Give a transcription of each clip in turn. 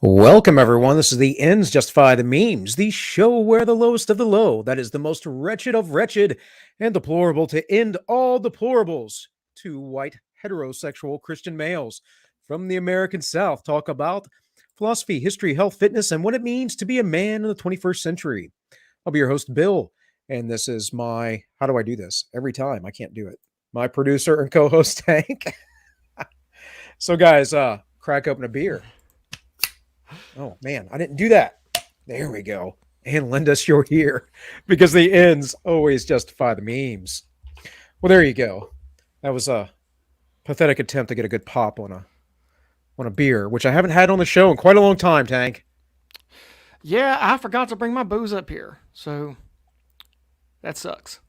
Welcome, everyone. This is the Ends Justify the Memes, the show where the lowest of the low, that is the most wretched of wretched and deplorable to end all deplorables, two white heterosexual Christian males from the American South talk about philosophy, history, health, fitness, and what it means to be a man in the 21st century. I'll be your host, Bill, and this is my, how do I do this? Every time, I can't do it. My producer and co host, Tank. So, guys, crack open a beer. Oh man, I didn't do that. There we go. And lend us your ear because the ends always justify the memes. Well, there you go. That was a pathetic attempt to get a good pop on a beer, which I haven't had on the show in quite a long time, Tank. Yeah, I forgot to bring my booze up here, so that sucks.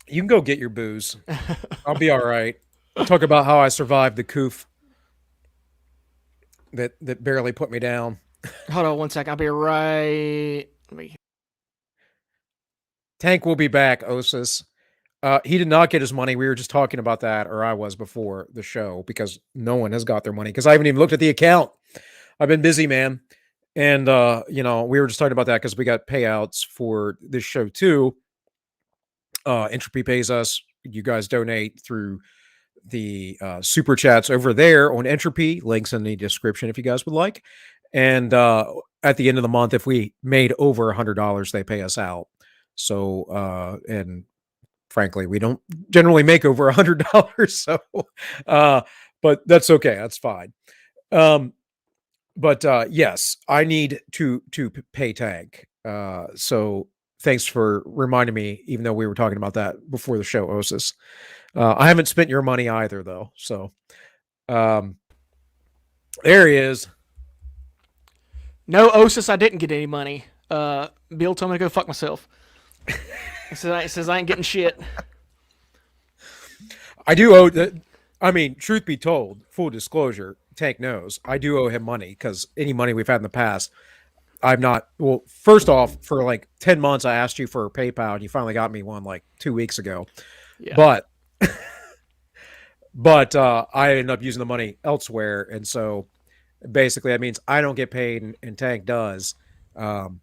You can go get your booze. I'll be all right. I'll talk about how I survived the coof that barely put me down. Hold on one second. I'll be right. Tank will be back, Osis. He did not get his money. We were just talking about that, or I was before the show, because no one has got their money because I haven't even looked at the account. I've been busy, man. And, we were just talking about that because we got payouts for this show too. Entropy pays us. You guys donate through the super chats over there on Entropy. Links in the description if you guys would like. And at the end of the month, if we made over $100, they pay us out. So, and frankly, we don't generally make over $100. So, but that's okay. That's fine. But yes, I need to pay Tank. So thanks for reminding me, even though we were talking about that before the show, Osis. I haven't spent your money either, though. So there he is. No, Osis, I didn't get any money. Bill told me to go fuck myself. He says I ain't getting shit. I do owe. I mean, truth be told, full disclosure, Tank knows I do owe him money because any money we've had in the past, I'm not. Well, first off, for like 10 months, I asked you for a PayPal, and you finally got me one like 2 weeks ago. Yeah. But I ended up using the money elsewhere, and so basically that means I don't get paid, and Tank does. You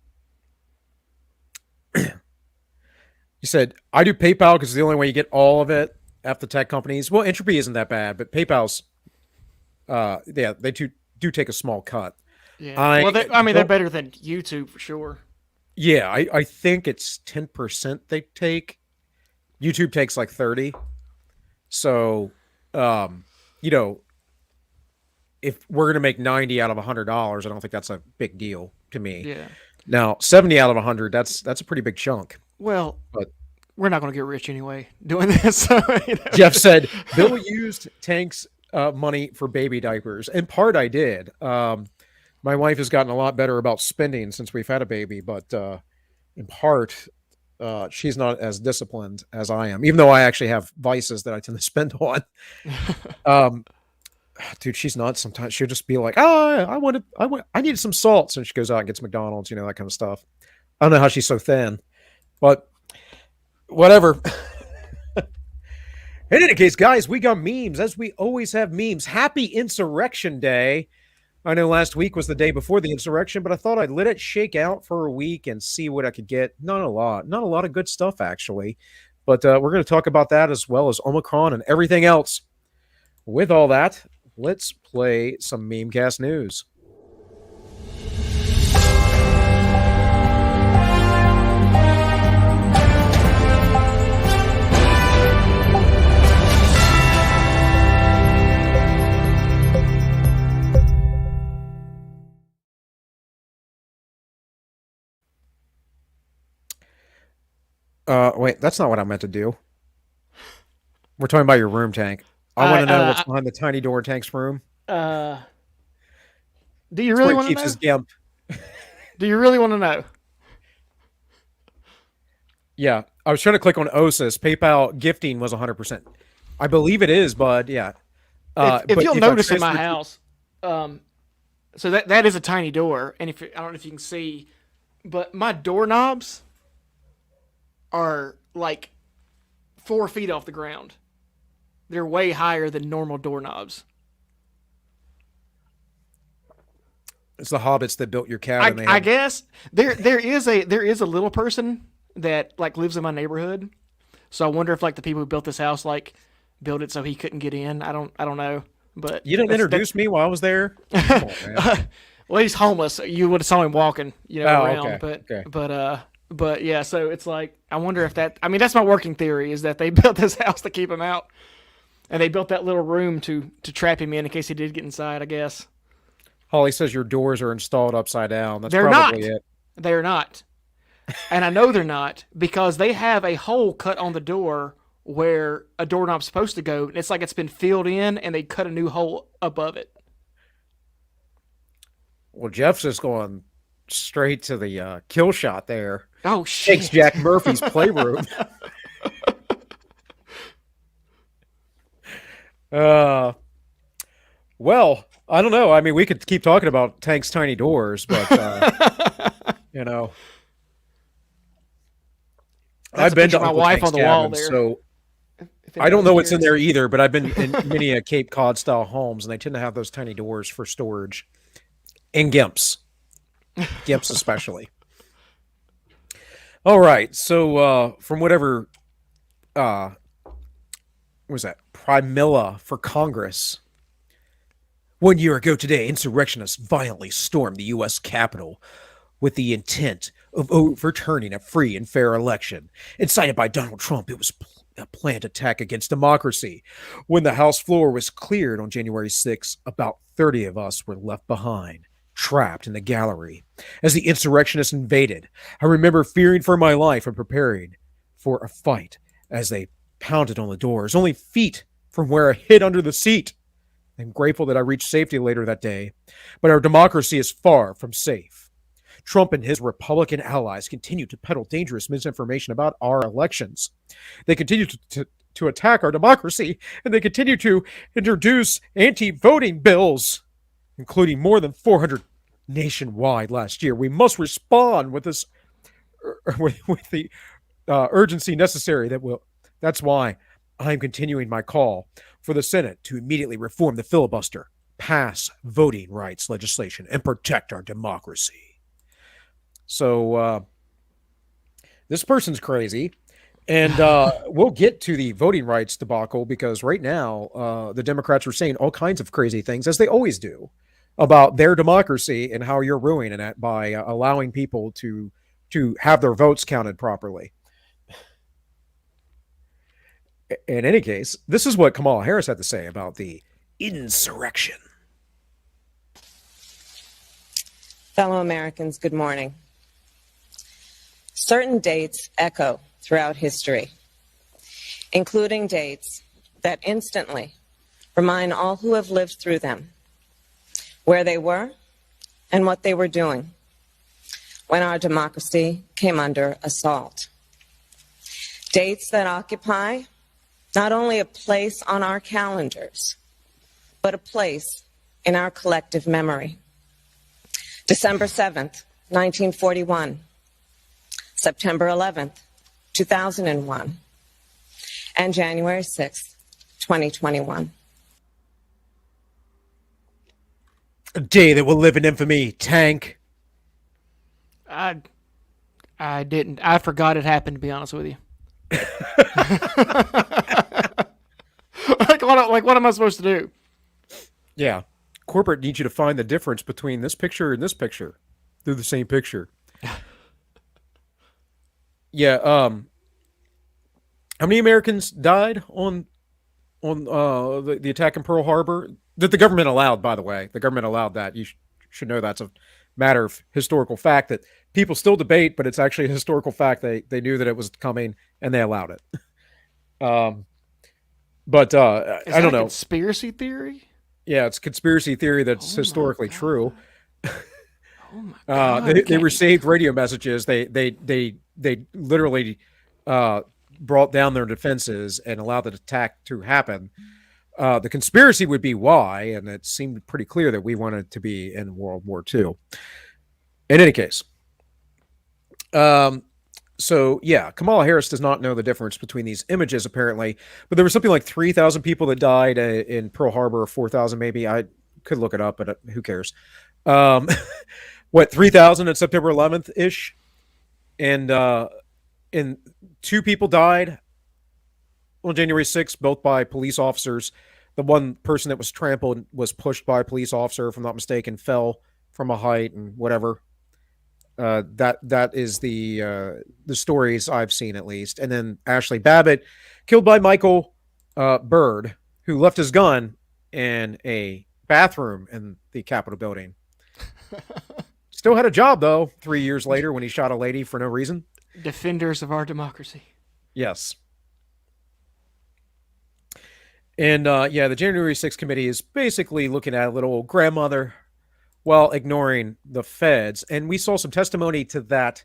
said I do PayPal because it's the only way you get all of it after tech companies. Well, Entropy isn't that bad, but PayPal's, they do take a small cut. Yeah. Well, they're better than YouTube for sure. Yeah, I think it's 10% they take. YouTube takes like 30. So, if we're gonna make 90 out of $100, I don't think that's a big deal to me. Yeah. Now, 70 out of 100, that's a pretty big chunk. Well, But we're not going to get rich anyway doing this. So, Jeff said Bill used Tank's money for baby diapers. In part, I did. My wife has gotten a lot better about spending since we've had a baby, but in part, she's not as disciplined as I am, even though I actually have vices that I tend to spend on. Dude, she's not. Sometimes she'll just be like, "Oh, I needed some salt," so she goes out and gets McDonald's, that kind of stuff. I don't know how she's so thin, but whatever. In any case, guys, we got memes, as we always have memes. Happy Insurrection Day. I know last week was the day before the insurrection, but I thought I'd let it shake out for a week and see what I could get. Not a lot of good stuff, actually. But we're going to talk about that as well as Omicron and everything else. With all that, let's play some Memecast news. Wait, that's not what I meant to do. We're talking about your room, Tank. I want to know what's behind the tiny door in Tank's room. Do you really want to know? His gimp. Do you really want to know? Yeah, I was trying to click on OSIS. PayPal gifting was 100%. I believe it is, bud. Yeah. If you'll notice in my house, so that is a tiny door, and I don't know if you can see, but my doorknobs are like 4 feet off the ground. They're way higher than normal doorknobs. It's the hobbits that built your cabin. I guess there is a little person that like lives in my neighborhood. So I wonder if like the people who built this house like built it so he couldn't get in. I don't know. But You didn't introduce me while I was there. Come on, man. well, he's homeless. You would have saw him walking, around. Okay. But Okay. but yeah. So it's like I wonder if that. I mean, that's my working theory is that they built this house to keep him out, and they built that little room to trap him in case he did get inside. I guess Holly says your doors are installed upside down. That's they're probably not. it. They're not, and I know they're not because they have a hole cut on the door where a doorknob's supposed to go, and it's like it's been filled in, and they cut a new hole above it. Well, Jeff's just going straight to the kill shot there. Oh shit! Takes Jack Murphy's playroom. Well, I don't know. I mean, we could keep talking about Tank's tiny doors, but I've been to my Uncle wife Tank's on the wall cabin, there. so I don't know what's in there either. But I've been in many a Cape Cod style homes, and they tend to have those tiny doors for storage, and gimps especially. All right, so from whatever what was that? Primilla for Congress. 1 year ago today, insurrectionists violently stormed the U.S. Capitol with the intent of overturning a free and fair election. Incited by Donald Trump, it was a planned attack against democracy. When the House floor was cleared on January 6, about 30 of us were left behind, trapped in the gallery. As the insurrectionists invaded, I remember fearing for my life and preparing for a fight as they pounded on the doors, only feet from where I hid under the seat. I'm grateful that I reached safety later that day, but our democracy is far from safe. Trump and his Republican allies continue to peddle dangerous misinformation about our elections. They continue to attack our democracy, and they continue to introduce anti-voting bills, including more than 400 nationwide last year. We must respond with this, with the urgency necessary. That's why I'm continuing my call for the Senate to immediately reform the filibuster, pass voting rights legislation, and protect our democracy. So this person's crazy. And we'll get to the voting rights debacle because right now the Democrats are saying all kinds of crazy things, as they always do, about their democracy and how you're ruining it by allowing people to have their votes counted properly. In any case, this is what Kamala Harris had to say about the insurrection. Fellow Americans, good morning. Certain dates echo throughout history, including dates that instantly remind all who have lived through them where they were and what they were doing when our democracy came under assault. Dates that occupy not only a place on our calendars, but a place in our collective memory. December 7th, 1941, September 11th, 2001, and January 6th, 2021. A day that will live in infamy, Tank. I didn't. I forgot it happened, to be honest with you. What am I supposed to do? Yeah. Corporate needs you to find the difference between this picture and this picture. They're the same picture. Yeah. How many Americans died on the attack in Pearl Harbor? That the government allowed, by the way. The government allowed that. You should know that's a matter of historical fact that people still debate, but it's actually a historical fact. They knew that it was coming and they allowed it. But I don't know. Conspiracy theory? Yeah, it's a conspiracy theory that's historically true. Oh my God. They received radio messages. They literally brought down their defenses and allowed the attack to happen. The conspiracy would be why, and it seemed pretty clear that we wanted to be in World War II. In any case, so yeah, Kamala Harris does not know the difference between these images apparently, but there was something like 3,000 people that died in Pearl Harbor, or 4,000 maybe. I could look it up, but who cares? Um, what 3,000 on September 11th ish, and 2 people died on January 6th, both by police officers. The one person that was trampled was pushed by a police officer, if I'm not mistaken, fell from a height and whatever. That is the stories I've seen, at least. And then Ashley Babbitt killed by Michael Bird, who left his gun in a bathroom in the Capitol building. Still had a job, though, 3 years later when he shot a lady for no reason. Defenders of our democracy. Yes. And the January 6th committee is basically looking at a little old grandmother while ignoring the feds. And we saw some testimony to that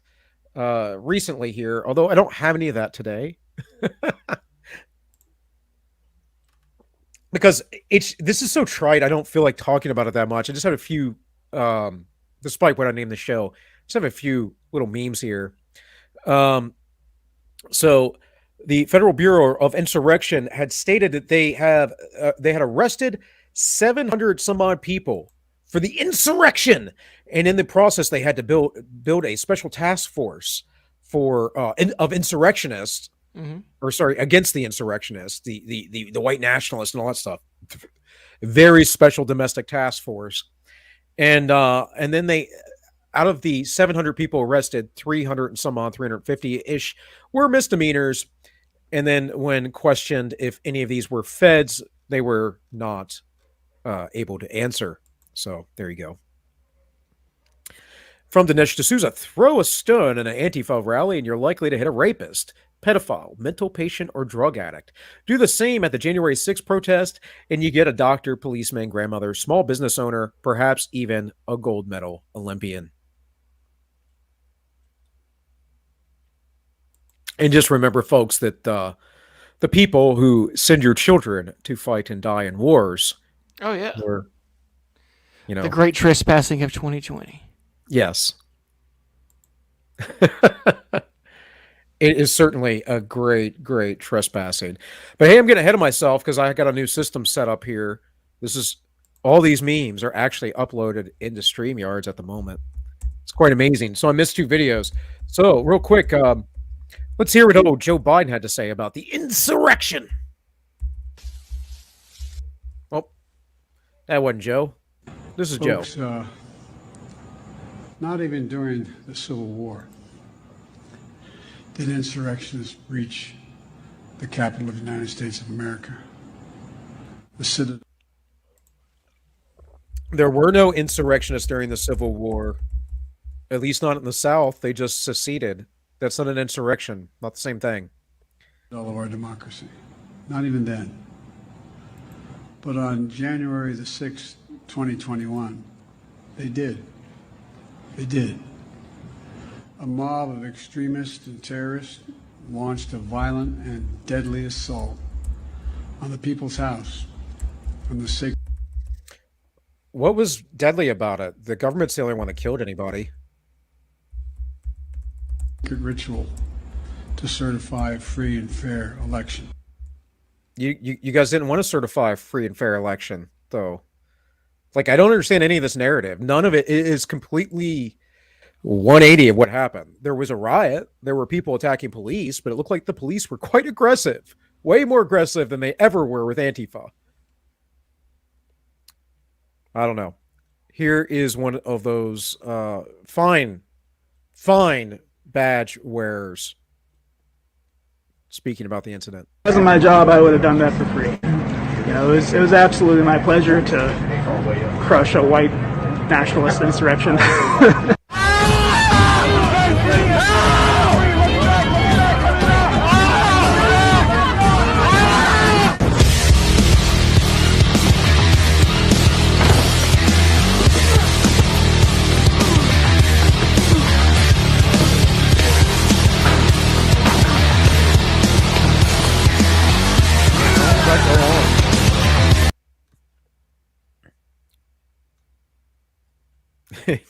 recently here, although I don't have any of that today. Because this is so trite, I don't feel like talking about it that much. I just have a few, despite what I named the show, just have a few little memes here. So the Federal Bureau of Insurrection had stated that they had arrested 700 some odd people for the insurrection, and in the process they had to build a special task force of insurrectionists, or sorry, against the insurrectionists, the white nationalists and all that stuff. Very special domestic task force, and then they, out of the 700 people arrested, 300 and some odd, 350-ish were misdemeanors. And then when questioned if any of these were feds, they were not able to answer. So there you go. From Dinesh D'Souza, throw a stone in an Antifa rally and you're likely to hit a rapist, pedophile, mental patient, or drug addict. Do the same at the January 6th protest and you get a doctor, policeman, grandmother, small business owner, perhaps even a gold medal Olympian. And just remember, folks, that the people who send your children to fight and die in wars. Oh, yeah. Were, the great trespassing of 2020. Yes. It is certainly a great, great trespassing. But hey, I'm getting ahead of myself because I got a new system set up here. All these memes are actually uploaded into StreamYards at the moment. It's quite amazing. So I missed 2 videos. So real quick, let's hear what old Joe Biden had to say about the insurrection. Well, that wasn't Joe. This is Folks, Joe. Not even during the Civil War did insurrectionists reach the capital of the United States of America, the citadel. There were no insurrectionists during the Civil War, at least not in the South. They just seceded. That's not an insurrection, not the same thing. Of our democracy, not even then. But on January the 6th, 2021, they did. They did. A mob of extremists and terrorists launched a violent and deadly assault on the People's House from the sacred. What was deadly about it? The government's the only one that killed anybody. Ritual to certify a free and fair election. You guys didn't want to certify a free and fair election, though. Like, I don't understand any of this narrative. None of it is completely 180 of what happened. There was a riot. There were people attacking police, but it looked like the police were quite aggressive. Way more aggressive than they ever were with Antifa. I don't know. Here is one of those fine badge wearers speaking about the incident. If it wasn't my job, I would have done that for free. It was absolutely my pleasure to crush a white nationalist insurrection.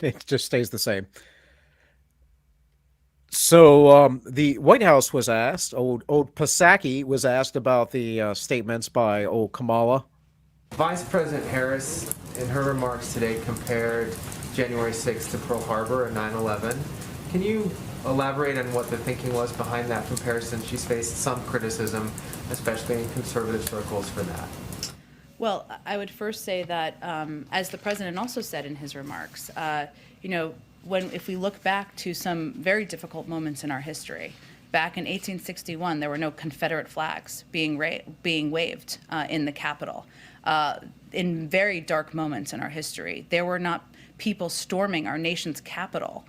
It just stays the same. So the White House was asked, old Psaki was asked about the statements by old Kamala. Vice President Harris, in her remarks today, compared January 6th to Pearl Harbor and 9/11. Can you elaborate on what the thinking was behind that comparison? She's faced some criticism, especially in conservative circles, for that. Well, I would first say that, as the president also said in his remarks, if we look back to some very difficult moments in our history, back in 1861, there were no Confederate flags being waved in the Capitol. In very dark moments in our history, there were not people storming our nation's capital,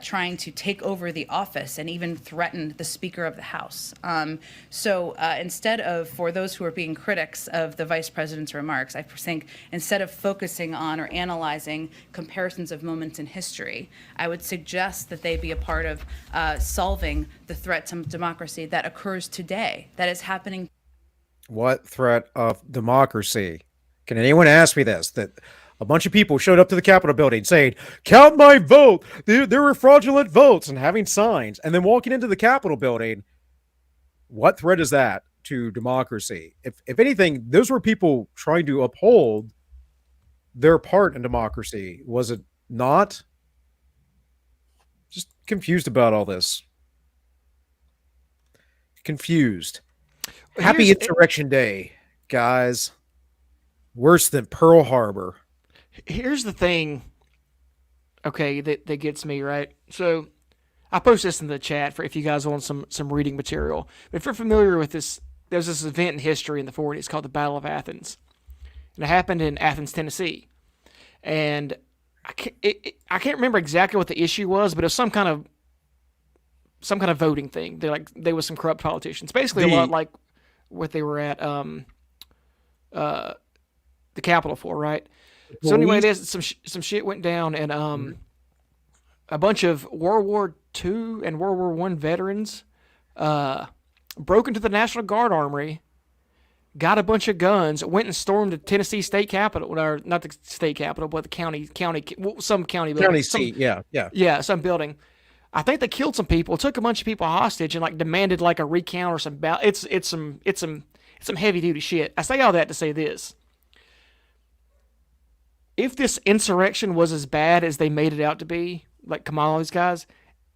trying to take over the office and even threaten the Speaker of the House. So instead of, for those who are being critics of the Vice President's remarks, I think instead of focusing on or analyzing comparisons of moments in history, I would suggest that they be a part of solving the threat to democracy that occurs today, that is happening. What threat of democracy? Can anyone ask me this? That a bunch of people showed up to the Capitol building saying, "Count my vote. There were fraudulent votes," and having signs, and then walking into the Capitol building. What threat is that to democracy? If anything, those were people trying to uphold their part in democracy. Was it not? Just confused about all this. Confused. Happy Insurrection Day, guys. Worse than Pearl Harbor. Here's the thing, okay, that gets me, right? So I post this in the chat for if you guys want some reading material. But if you're familiar with this, there's this event in history in the 40s called the Battle of Athens. And it happened in Athens, Tennessee. And I can't remember exactly what the issue was, but it was some kind of voting thing. There was some corrupt politicians. Basically a lot like what they were at the Capitol for, right? So anyway, some shit went down, and a bunch of World War II and World War I veterans broke into the National Guard armory, got a bunch of guns, went and stormed the Tennessee state capitol, or not the state capitol, but the some county building. County seat, yeah. Yeah, some building. I think they killed some people, took a bunch of people hostage, and demanded a recount or some. It's some heavy duty shit. I say all that to say this. If this insurrection was as bad as they made it out to be, like Kamala and these guys,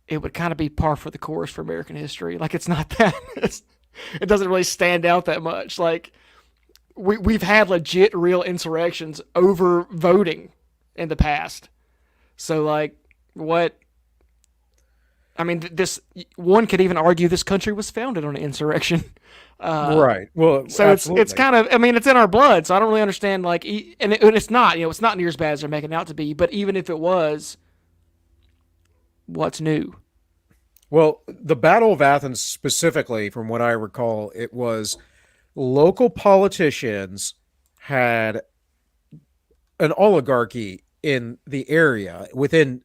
it would kind of be par for the course for American history. It's not that. It doesn't really stand out that much. We've had legit, real insurrections over voting in the past. So, what? I mean, this one could even argue this country was founded on an insurrection. Right. Well, so absolutely. it's kind of, I mean, it's in our blood. So I don't really understand, and it's not, it's not near as bad as they're making it out to be. But even if it was, what's new? Well, the Battle of Athens specifically, from what I recall, it was local politicians had an oligarchy in the area within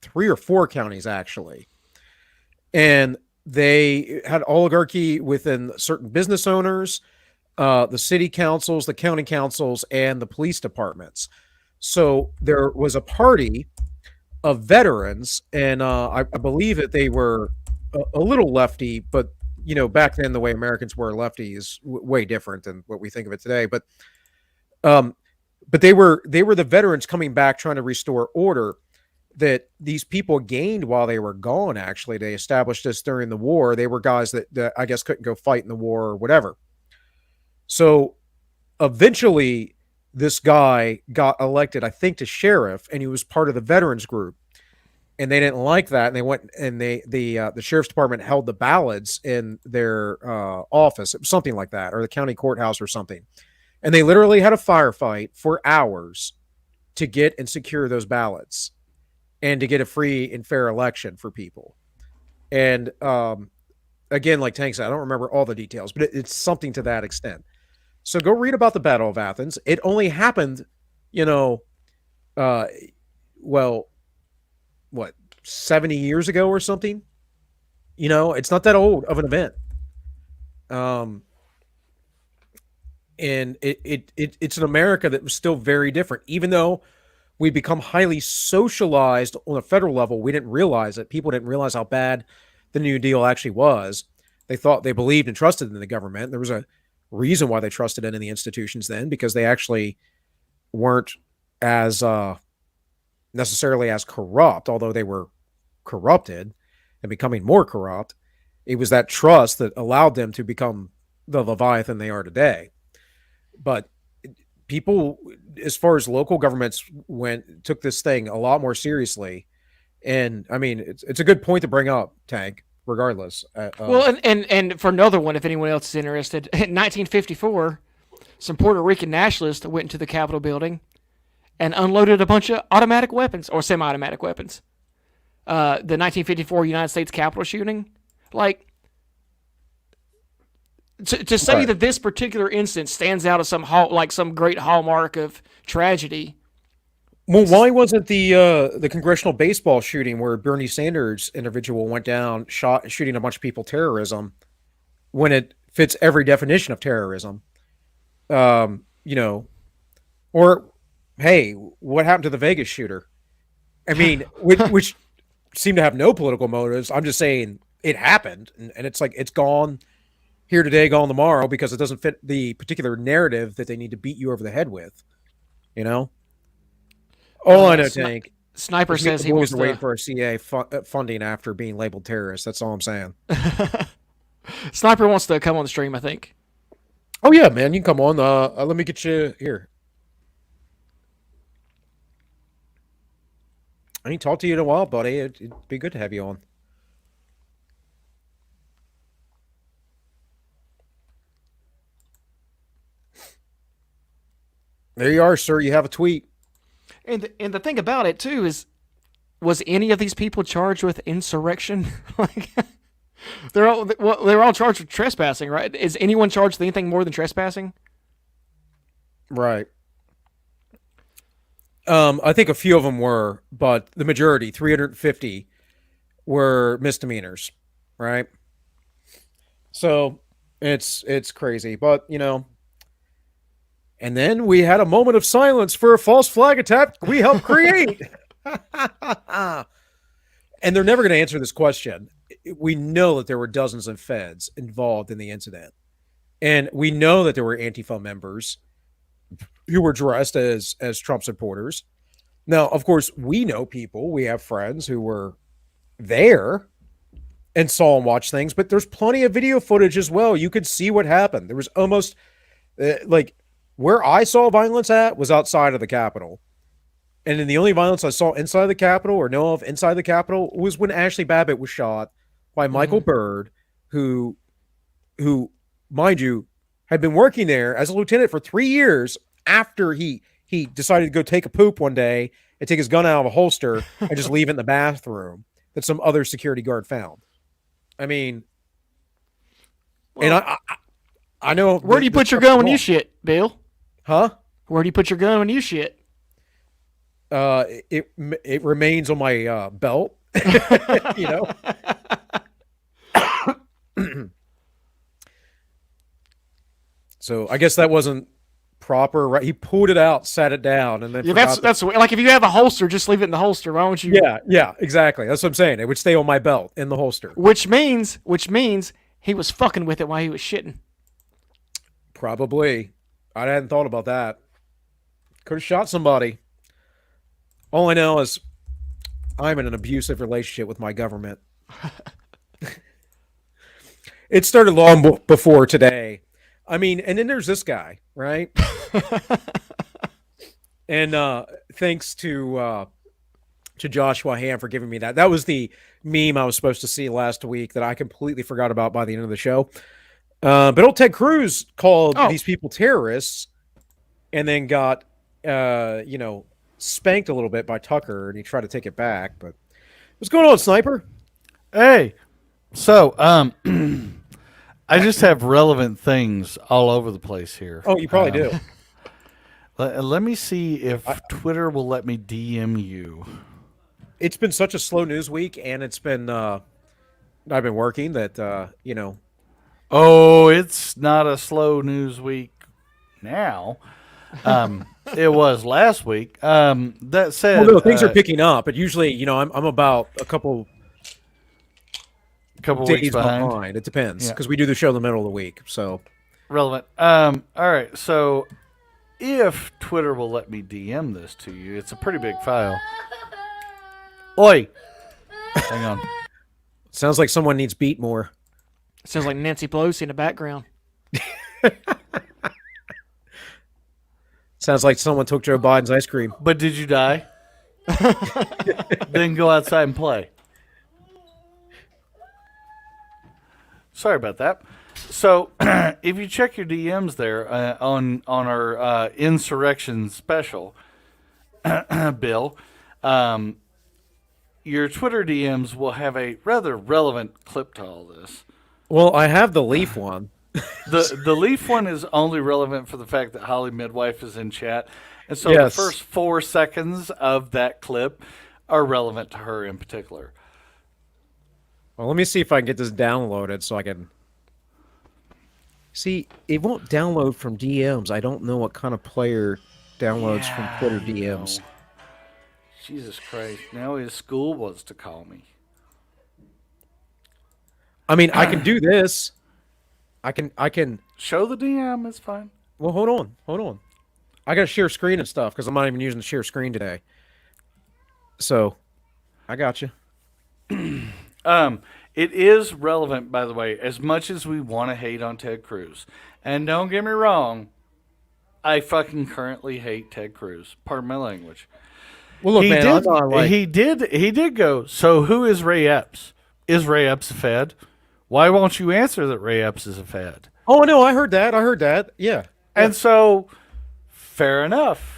3 or 4 counties, actually. And they had oligarchy within certain business owners, the city councils, the county councils, and the police departments. So there was a party of veterans, and I believe that they were a little lefty, but back then the way Americans were lefty is way different than what we think of it today. But they were the veterans coming back trying to restore order that these people gained while they were gone. Actually, they established this during the war. They were guys that I guess couldn't go fight in the war or whatever. So eventually this guy got elected, I think, to sheriff, and he was part of the veterans group. And they didn't like that, and they went and the sheriff's department held the ballots in their office, something like that, or the county courthouse or something. And they literally had a firefight for hours to get and secure those ballots and to get a free and fair election for people. And again, like Tank said, I don't remember all the details, but it's something to that extent. So go read about the Battle of Athens. It only happened, 70 years ago or something? It's not that old of an event. And it's an America that was still very different, even though we become highly socialized on a federal level. We didn't realize it. People didn't realize how bad the New Deal actually was. They believed and trusted in the government. There was a reason why they trusted in the institutions then, because they actually weren't as necessarily as corrupt, although they were corrupted and becoming more corrupt. It was that trust that allowed them to become the Leviathan they are today. But people, as far as local governments went, took this thing a lot more seriously. And I mean, it's a good point to bring up, Tank, regardless. Well, and for another one, if anyone else is interested, in 1954, some Puerto Rican nationalists went into the Capitol building and unloaded a bunch of automatic weapons or semi-automatic weapons. The 1954 United States Capitol shooting, like, to say that this particular instance stands out as some great hallmark of tragedy. Well, why wasn't the congressional baseball shooting where Bernie Sanders individual went down, shooting a bunch of people terrorism, when it fits every definition of terrorism? Or hey, what happened to the Vegas shooter? I mean, which seemed to have no political motives. I'm just saying it happened, and it's like it's gone here today, gone tomorrow, because it doesn't fit the particular narrative that they need to beat you over the head with. All I know, Tank. Sniper says he wants to wait for a CA funding after being labeled terrorist. That's all I'm saying. Sniper wants to come on the stream, I think. Oh yeah, man, you can come on. Let me get you here. I ain't talked to you in a while, buddy. It'd be good to have you on. There you are, sir. You have a tweet. And the thing about it too is, was any of these people charged with insurrection? Like, they're all charged with trespassing, right? Is anyone charged with anything more than trespassing? Right. I think a few of them were, but the majority, 350, were misdemeanors, right? So it's crazy, but and then we had a moment of silence for a false flag attack we helped create. And they're never going to answer this question. We know that there were dozens of feds involved in the incident. And we know that there were Antifa members who were dressed as Trump supporters. Now, of course, we know people. We have friends who were there and saw and watched things, but there's plenty of video footage as well. You could see what happened. There was almost where I saw violence at was outside of the Capitol. And then the only violence I saw inside the Capitol or know of inside the Capitol was when Ashley Babbitt was shot by Michael Byrd, who, mind you, had been working there as a lieutenant for 3 years after he decided to go take a poop one day and take his gun out of a holster and just leave it in the bathroom that some other security guard found. I mean, well, and I know. Where do you put your gun when you shit, Bill? Huh? Where do you put your gun when you shit? It remains on my belt. So I guess that wasn't proper, right? He pulled it out, sat it down, and then that's like if you have a holster, just leave it in the holster. Why don't you? Yeah, exactly. That's what I'm saying. It would stay on my belt in the holster. Which means he was fucking with it while he was shitting. Probably. I hadn't thought about that. Could have shot somebody. All I know is I'm in an abusive relationship with my government. It started long before today. I mean, and then there's this guy, right? And thanks to Joshua Ham for giving me that. That was the meme I was supposed to see last week that I completely forgot about by the end of the show. But old Ted Cruz called these people terrorists and then got, spanked a little bit by Tucker, and he tried to take it back. But what's going on, Sniper? Hey, so I just have relevant things all over the place here. Oh, you probably do. Let me see if Twitter will let me DM you. It's been such a slow news week, and it's been I've been working that Oh, it's not a slow news week now. It was last week. That said, well, no, things are picking up, but usually, I'm about a couple days weeks behind. It depends because we do the show in the middle of the week. So relevant. All right. So if Twitter will let me DM this to you, it's a pretty big file. Oi. Hang on. Sounds like someone needs beat more. Sounds like Nancy Pelosi in the background. Sounds like someone took Joe Biden's ice cream. But did you die? Then go outside and play. Sorry about that. So, if you check your DMs there on our Insurrection special, Bill, your Twitter DMs will have a rather relevant clip to all this. Well, I have the Leaf one. The Leaf one is only relevant for the fact that Holly Midwife is in chat. And so Yes. the first 4 seconds of that clip are relevant to her in particular. Well, let me see if I can get this downloaded so I can... See, it won't download from DMs. I don't know what kind of player downloads from Twitter DMs. No. Jesus Christ. Now his school wants to call me. I mean, I can do this. I can... Show the DM. It's fine. Well, hold on. I got to share screen and stuff because I'm not even using the share screen today. So, I got you. It is relevant, by the way, as much as we want to hate on Ted Cruz. And don't get me wrong, I fucking currently hate Ted Cruz. Pardon my language. Well, look, man, I'm not like... he did go, so who is Ray Epps? Is Ray Epps a Fed? Why won't you answer that Ray Epps is a Fed? Oh, no, I heard that. Yeah. And so, fair enough.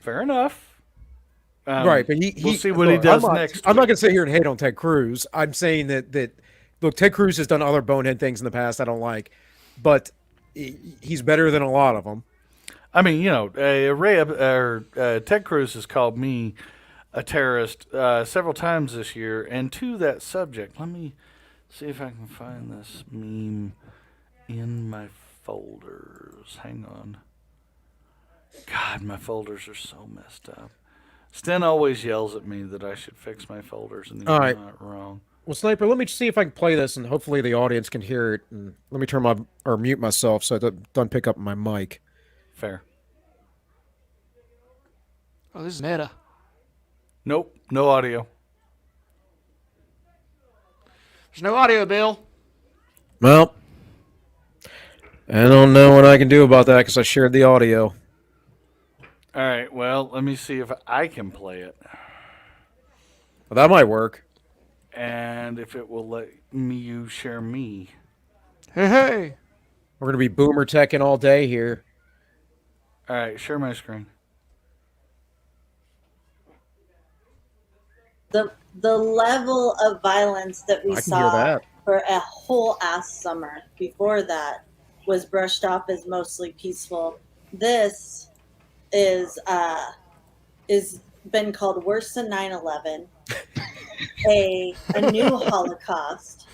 Right, but we'll see what he does next. I'm not going to sit here and hate on Ted Cruz. I'm saying that look, Ted Cruz has done other bonehead things in the past I don't like, but he's better than a lot of them. I mean, you know, Ted Cruz has called me a terrorist several times this year, and to that subject, let me see if I can find this meme in my folders. Hang on. God, my folders are so messed up. Sten always yells at me that I should fix my folders, and he's not wrong. Well, Sniper, let me see if I can play this, and hopefully the audience can hear it. And let me turn mute myself so it doesn't pick up my mic. Fair. Oh, this is meta. Nope, no audio. There's no audio, Bill. Well, I don't know what I can do about that because I shared the audio. All right, well, let me see if I can play it. Well, that might work. And if it will let you share me. Hey. We're going to be boomer teching all day here. All right, share my screen. The level of violence that we saw for a whole ass summer before that was brushed off as mostly peaceful. This is been called worse than 9/11, a new Holocaust,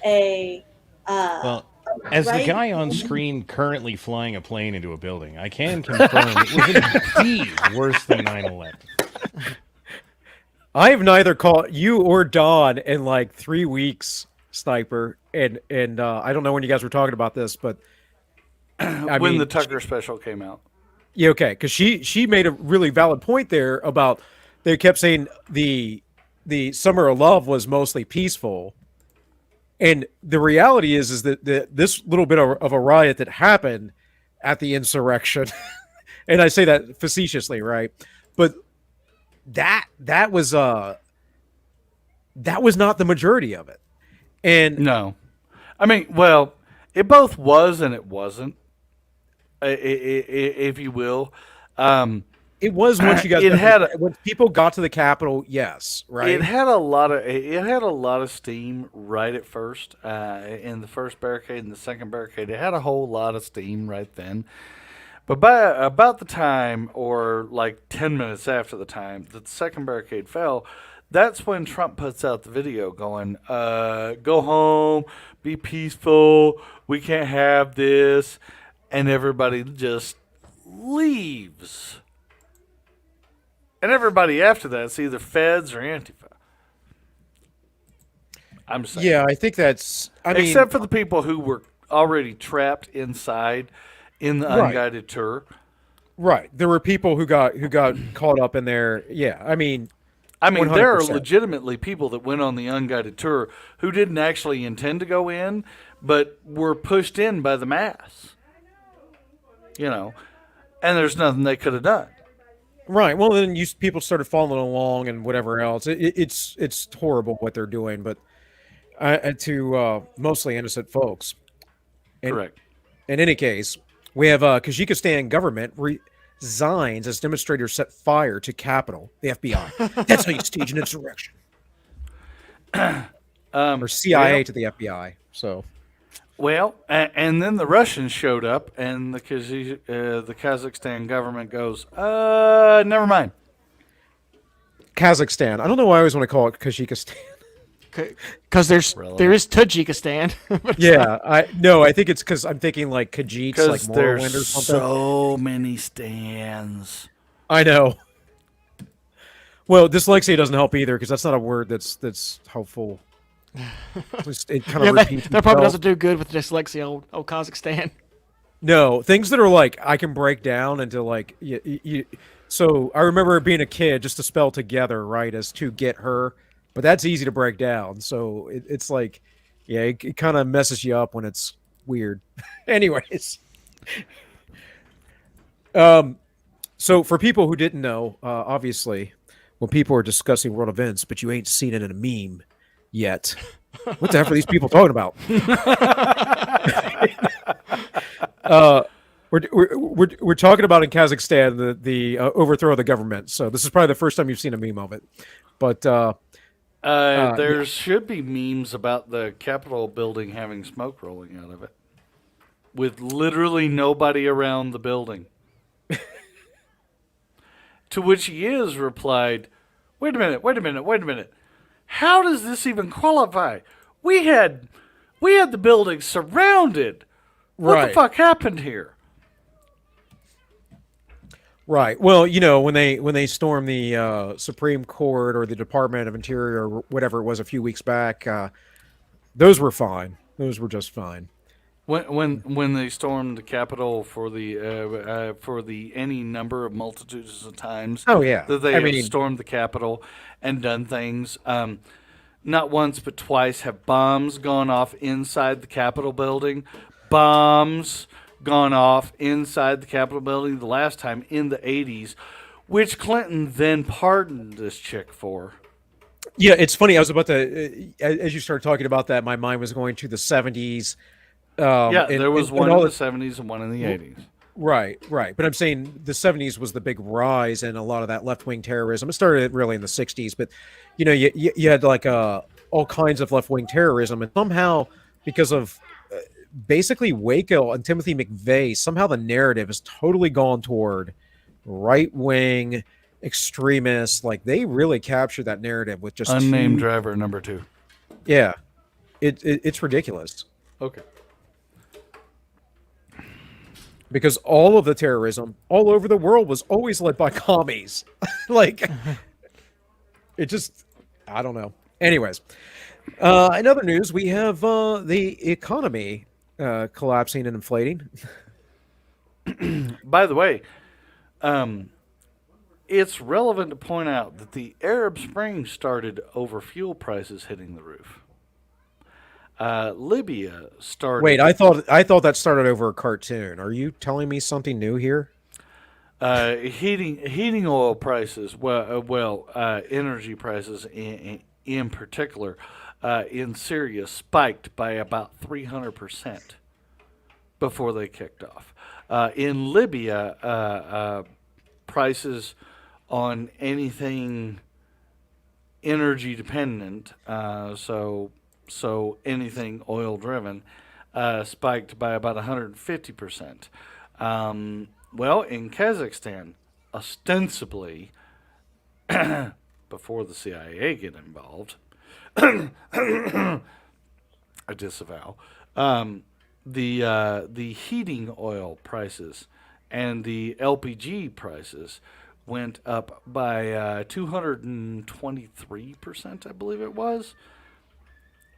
well, as the guy on screen currently flying a plane into a building, I can confirm it was indeed worse than 9/11. I have neither called you or Dawn in like 3 weeks, Sniper, and I don't know when you guys were talking about this, but when the Tucker special came out. Yeah, okay, because she made a really valid point there about they kept saying the Summer of Love was mostly peaceful, and the reality is that this little bit of a riot that happened at the insurrection, and I say that facetiously, right? But that was not the majority of it, and no, I mean, well, it both was and it wasn't. If you will, it was once you guys. When people got to the Capitol, yes, right. It had a lot of steam right at first. In the first barricade and the second barricade, it had a whole lot of steam right then. But by about the time, or like 10 minutes after the time that the second barricade fell, that's when Trump puts out the video going, "Go home, be peaceful. We can't have this." And everybody just leaves. And everybody after that is either Feds or Antifa. I'm saying. Yeah, I think that's... Except for the people who were already trapped inside in the unguided tour. Right. There were people who got caught up in there. Yeah, I mean... I mean, 100%. there are legitimately people that went on the unguided tour who didn't actually intend to go in, but were pushed in by the mass. And there's nothing they could have done. Right. Well, then people started following along and whatever else. It's horrible what they're doing, but to mostly innocent folks. Correct. In any case, we have Kyrgyzstan government resigns as demonstrators set fire to Capitol. The FBI. That's how you stage an insurrection. Or CIA to the FBI. So. Well, and then the Russians showed up, and the Kazakhstan government goes, never mind. Kazakhstan. I don't know why I always want to call it Kyrgyzstan. Because there is Tajikistan. Yeah, I think it's because I'm thinking like Khajiits, like Morrowind or something. So many stands. I know. Well, dyslexia doesn't help either because that's not a word that's helpful. It kind of repeats. That probably doesn't do good with dyslexia, old Kazakhstan. No, things that are like I can break down into like so I remember being a kid just to spell together right as to get her, but that's easy to break down. So it's like, yeah, it kind of messes you up when it's weird. Anyways, so for people who didn't know, obviously, when people are discussing world events, but you ain't seen it in a meme yet. What the heck are these people talking about? We're talking about in Kazakhstan the overthrow of the government. So this is probably the first time you've seen a meme of it. But there should be memes about the Capitol building having smoke rolling out of it, with literally nobody around the building. To which he is replied, wait a minute. How does this even qualify? We had the building surrounded. What the fuck happened here? Right. Well, when they stormed the Supreme Court or the Department of Interior or whatever it was a few weeks back, those were fine. Those were just fine. When they stormed the Capitol for the any number of multitudes of times. Oh yeah. That they have stormed the Capitol and done things. Not once but twice have bombs gone off inside the Capitol building. Bombs gone off inside the Capitol building. The last time in the 80s, which Clinton then pardoned this chick for. Yeah, it's funny. I was about to, as you started talking about that, my mind was going to the 70s. There was one in the 70s and one in the 80s. Right. But I'm saying the 70s was the big rise and a lot of that left-wing terrorism. It started really in the 60s, but you had like all kinds of left-wing terrorism, and somehow because of basically Waco and Timothy McVeigh, somehow the narrative has totally gone toward right-wing extremists. Like they really captured that narrative with just unnamed driver number 2. Yeah, it's ridiculous. Okay. Because all of the terrorism all over the world was always led by commies. Like, it just, I don't know. Anyways, in other news, we have the economy collapsing and inflating. By the way, it's relevant to point out that the Arab Spring started over fuel prices hitting the roof. Libya started. Wait, I thought that started over a cartoon. Are you telling me something new here? Heating oil prices, energy prices in particular, in Syria spiked by about 300% before they kicked off. In Libya, prices on anything energy dependent, so anything oil driven, spiked by about 150%. Well, in Kazakhstan, ostensibly, before the CIA get involved, I disavow, the heating oil prices and the LPG prices went up by 223%, I believe it was.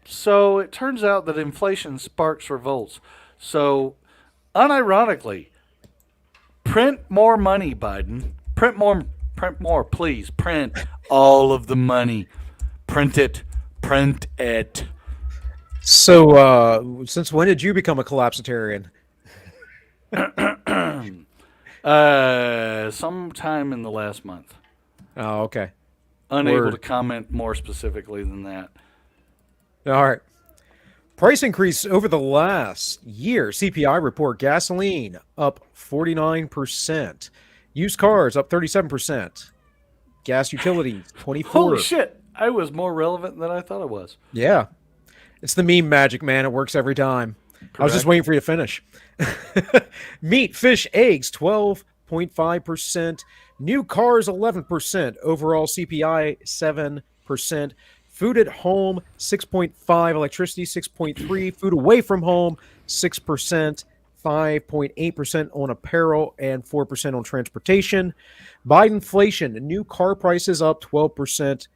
So it turns out that inflation sparks revolts. So, unironically, print more money, Biden. Print more Print more, please. Print all of the money. Print it. Print it. So, since when did you become a collapsitarian? Sometime in the last month. Oh, okay. Unable to comment more specifically than that. All right. Price increase over the last year. CPI report: gasoline up 49%, used cars up 37%, gas utilities 24%. Holy shit! I was more relevant than I thought I was. Yeah, it's the meme magic, man. It works every time. Correct. I was just waiting for you to finish. Meat, fish, eggs 12.5%, new cars 11%, overall CPI 7%. Food at home, 6.5%. Electricity, 6.3%. Food away from home, 6%. 5.8% on apparel and 4% on transportation. By inflation, new car prices up 12%.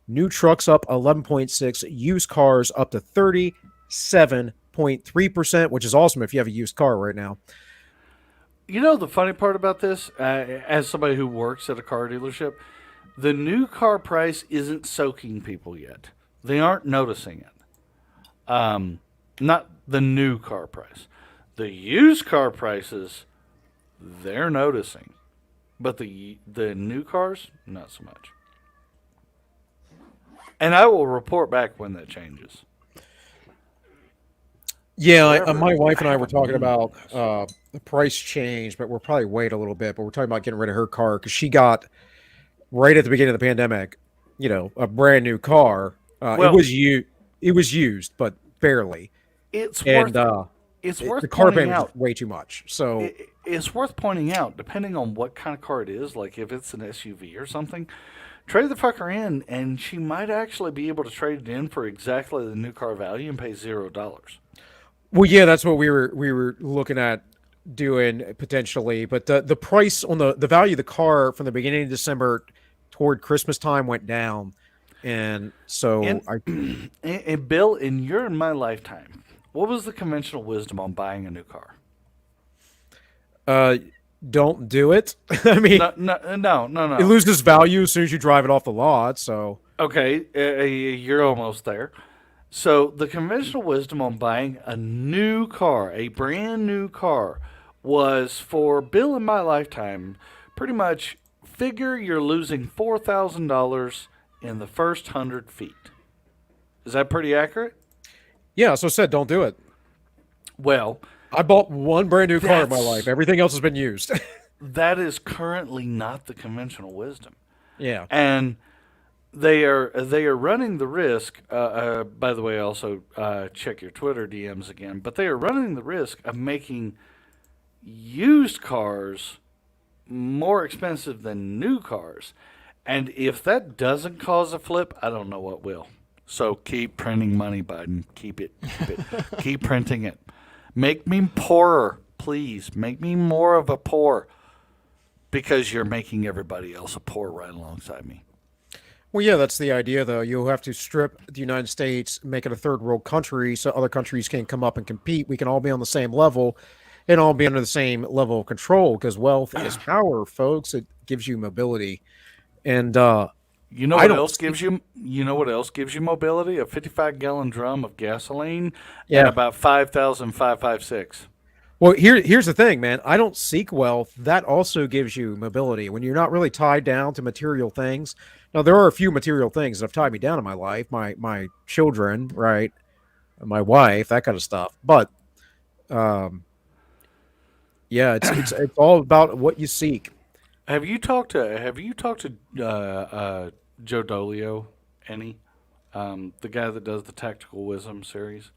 New trucks up 11.6%. Used cars up to 37.3%, which is awesome if you have a used car right now. You know the funny part about this, as somebody who works at a car dealership, the new car price isn't soaking people yet. They aren't noticing it. Not the new car price. The used car prices, they're noticing. But the new cars, not so much. And I will report back when that changes. Yeah, my wife and I were talking about the price change, but we'll probably wait a little bit. But we're talking about getting rid of her car because she got, right at the beginning of the pandemic, a brand new car. It was used, but barely. The car payment was way too much. So it's worth pointing out, depending on what kind of car it is, like if it's an SUV or something, trade the fucker in, and she might actually be able to trade it in for exactly the new car value and pay $0. Well, yeah, that's what we were looking at doing potentially. But the price on the value of the car from the beginning of December toward Christmas time went down. And so and Bill, in my lifetime, what was the conventional wisdom on buying a new car? Don't do it. I mean, no. It loses value as soon as you drive it off the lot. So okay, you're almost there. So the conventional wisdom on buying a new car, a brand new car, was for Bill in my lifetime, pretty much figure you're losing $4,000 in the first 100 feet. Is that pretty accurate? Yeah, so I said don't do it. Well, I bought one brand new car in my life. Everything else has been used. That is currently not the conventional wisdom. Yeah. And they are running the risk, by the way, also check your Twitter DMs again, but they are running the risk of making used cars more expensive than new cars. And if that doesn't cause a flip, I don't know what will. So keep printing money, Biden. Keep it. Keep printing it. Make me poorer, please. Make me more of a poor, because you're making everybody else a poor right alongside me. Well, yeah, that's the idea, though. You'll have to strip the United States, make it a third world country so other countries can come up and compete. We can all be on the same level and all be under the same level of control, because wealth is power, folks. It gives you mobility. And you know what else gives you mobility? A 55-gallon drum of gasoline and about 5,556. Well, here's the thing, man. I don't seek wealth. That also gives you mobility when you're not really tied down to material things. Now, there are a few material things that have tied me down in my life, my children, right, my wife, that kind of stuff. But yeah, it's all about what you seek. Have you talked to Joe Dolio, the guy that does the Tactical Wisdom series?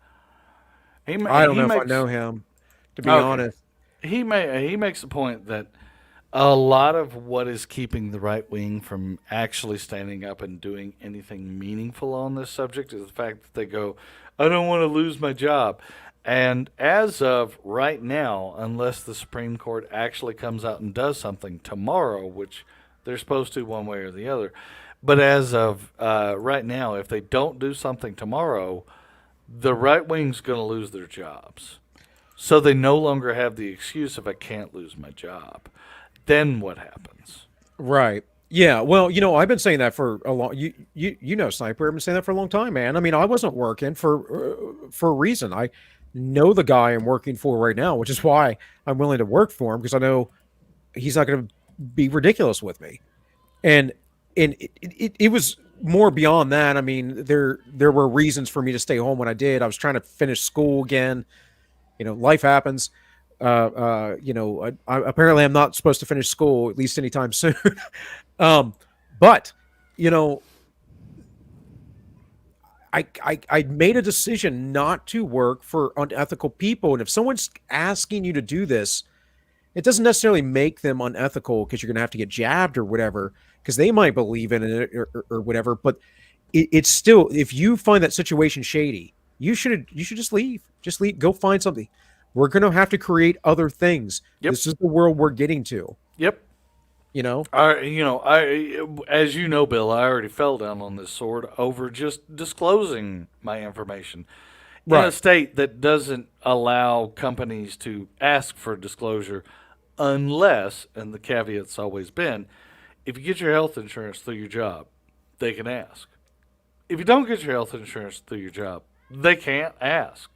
I don't know if I know him, to be honest. He makes the point that a lot of what is keeping the right wing from actually standing up and doing anything meaningful on this subject is the fact that they go, I don't want to lose my job. And as of right now, unless the Supreme Court actually comes out and does something tomorrow, which they're supposed to one way or the other, but as of right now, if they don't do something tomorrow, the right wing's going to lose their jobs. So they no longer have the excuse of I can't lose my job. Then what happens? Right. Yeah, well, I've been saying that for a long. Sniper. I've been saying that for a long time, man. I mean, I wasn't working for a reason. I know the guy I'm working for right now, which is why I'm willing to work for him because I know he's not going to be ridiculous with me. And it was more beyond that. I mean, there were reasons for me to stay home when I did. I was trying to finish school again. Life happens. Apparently I'm not supposed to finish school at least anytime soon. But you know, I made a decision not to work for unethical people, and if someone's asking you to do this, it doesn't necessarily make them unethical because you're going to have to get jabbed or whatever, because they might believe in it or whatever. But it's still, if you find that situation shady, you should just leave. Just leave. Go find something. We're going to have to create other things. Yep. This is the world we're getting to. Yep. As you know, Bill, I already fell down on this sword over just disclosing my information in a state that doesn't allow companies to ask for disclosure unless, and the caveat's always been, if you get your health insurance through your job, they can ask. If you don't get your health insurance through your job, they can't ask.